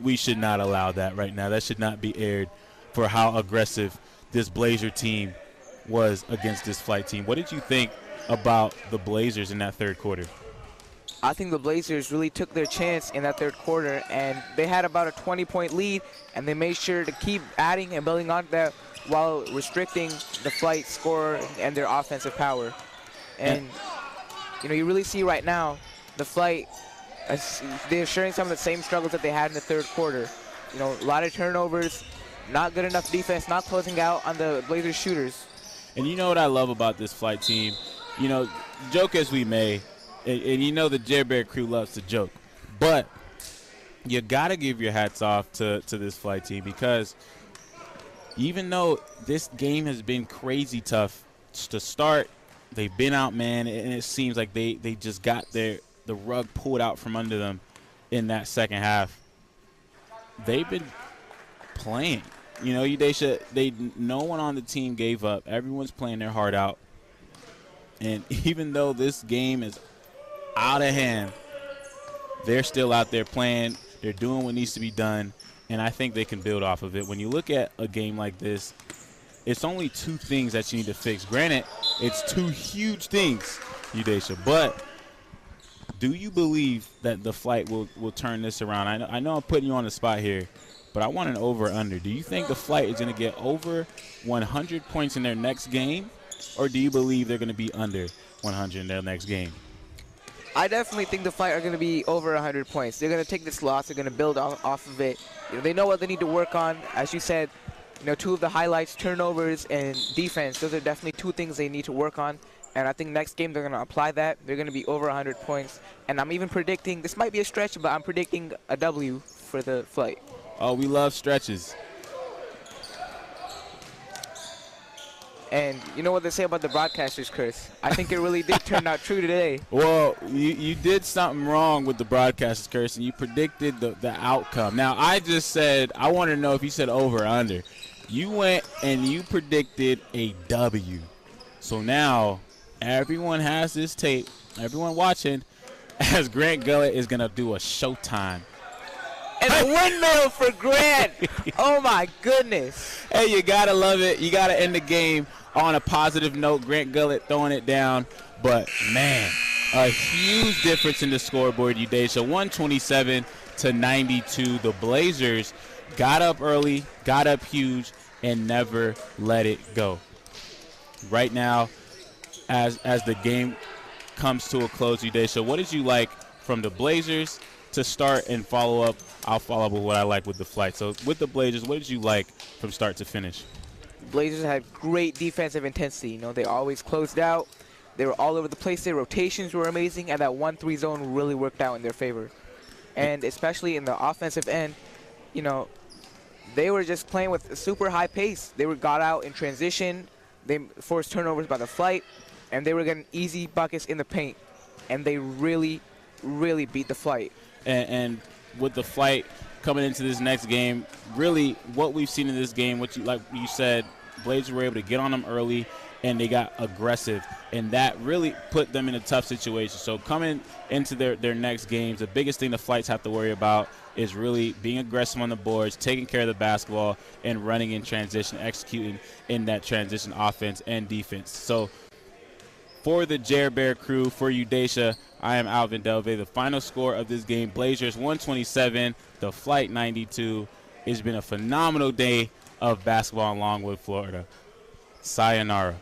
We should not allow that right now. That should not be aired for how aggressive this Blazer team was against this Flight team. What did you think about the Blazers in that third quarter? I think the Blazers really took their chance in that third quarter, and they had about a 20-point lead, and they made sure to keep adding and building on that while restricting the Flight score and their offensive power. And, you know, you really see right now the Flight, they're sharing some of the same struggles that they had in the third quarter. You know, a lot of turnovers, not good enough defense, not closing out on the Blazers shooters. And you know what I love about this Flight team? You know, joke as we may, and you know the Jailbird crew loves to joke, but you got to give your hats off to this Flight team, because even though this game has been crazy tough to start, they've been outmanned, and it seems like they just got the rug pulled out from under them in that second half. They've been playing. You know, no one on the team gave up. Everyone's playing their heart out. And even though this game is out of hand, they're still out there playing. They're doing what needs to be done, and I think they can build off of it. When you look at a game like this, it's only two things that you need to fix. Granted, it's two huge things, Udesha, but do you believe that the Flight will turn this around? I know I'm putting you on the spot here, but I want an over or under. Do you think the Flight is going to get over 100 points in their next game, or do you believe they're going to be under 100 in their next game? I definitely think the Flight are going to be over 100 points. They're going to take this loss. They're going to build off of it. You know, they know what they need to work on. As you said, you know, two of the highlights, turnovers and defense, those are definitely two things they need to work on. And I think next game they're going to apply that. They're going to be over 100 points. And I'm even predicting, this might be a stretch, but I'm predicting a W for the Flight. Oh, we love stretches. And you know what they say about the broadcasters, Chris? I think it really did turn out true today. Well, you did something wrong with the broadcasters, Chris, and you predicted the outcome. Now, I just said, I want to know if you said over or under. You went and you predicted a W. So now everyone has this tape, everyone watching, as Grant Gullett is going to do a showtime. And a windmill for Grant. Oh, my goodness. Hey, you got to love it. You got to end the game on a positive note. Grant Gullett throwing it down. But, man, a huge difference in the scoreboard, Udesha. 127-92. The Blazers got up early, got up huge, and never let it go. Right now, as the game comes to a close, Udesha, what did you like from the Blazers to start and follow up? I'll follow up with what I like with the Flight. So with the Blazers, what did you like from start to finish? Blazers had great defensive intensity. You know, they always closed out. They were all over the place. Their rotations were amazing, and that 1-3 zone really worked out in their favor. And especially in the offensive end, you know, they were just playing with a super high pace. They got out in transition. They forced turnovers by the Flight, and they were getting easy buckets in the paint. And they really, really beat the Flight. And with the Flight coming into this next game, really what we've seen in this game, like you said, Blazers were able to get on them early, and they got aggressive, and that really put them in a tough situation. So coming into their next games, the biggest thing the Flights have to worry about is really being aggressive on the boards, taking care of the basketball, and running in transition, executing in that transition offense and defense. So for the Jer Bear crew, for Udesha, I am Alvin Delvey. The final score of this game, Blazers 127, the Flight 92. It's been a phenomenal day of basketball in Longwood, Florida. Sayonara.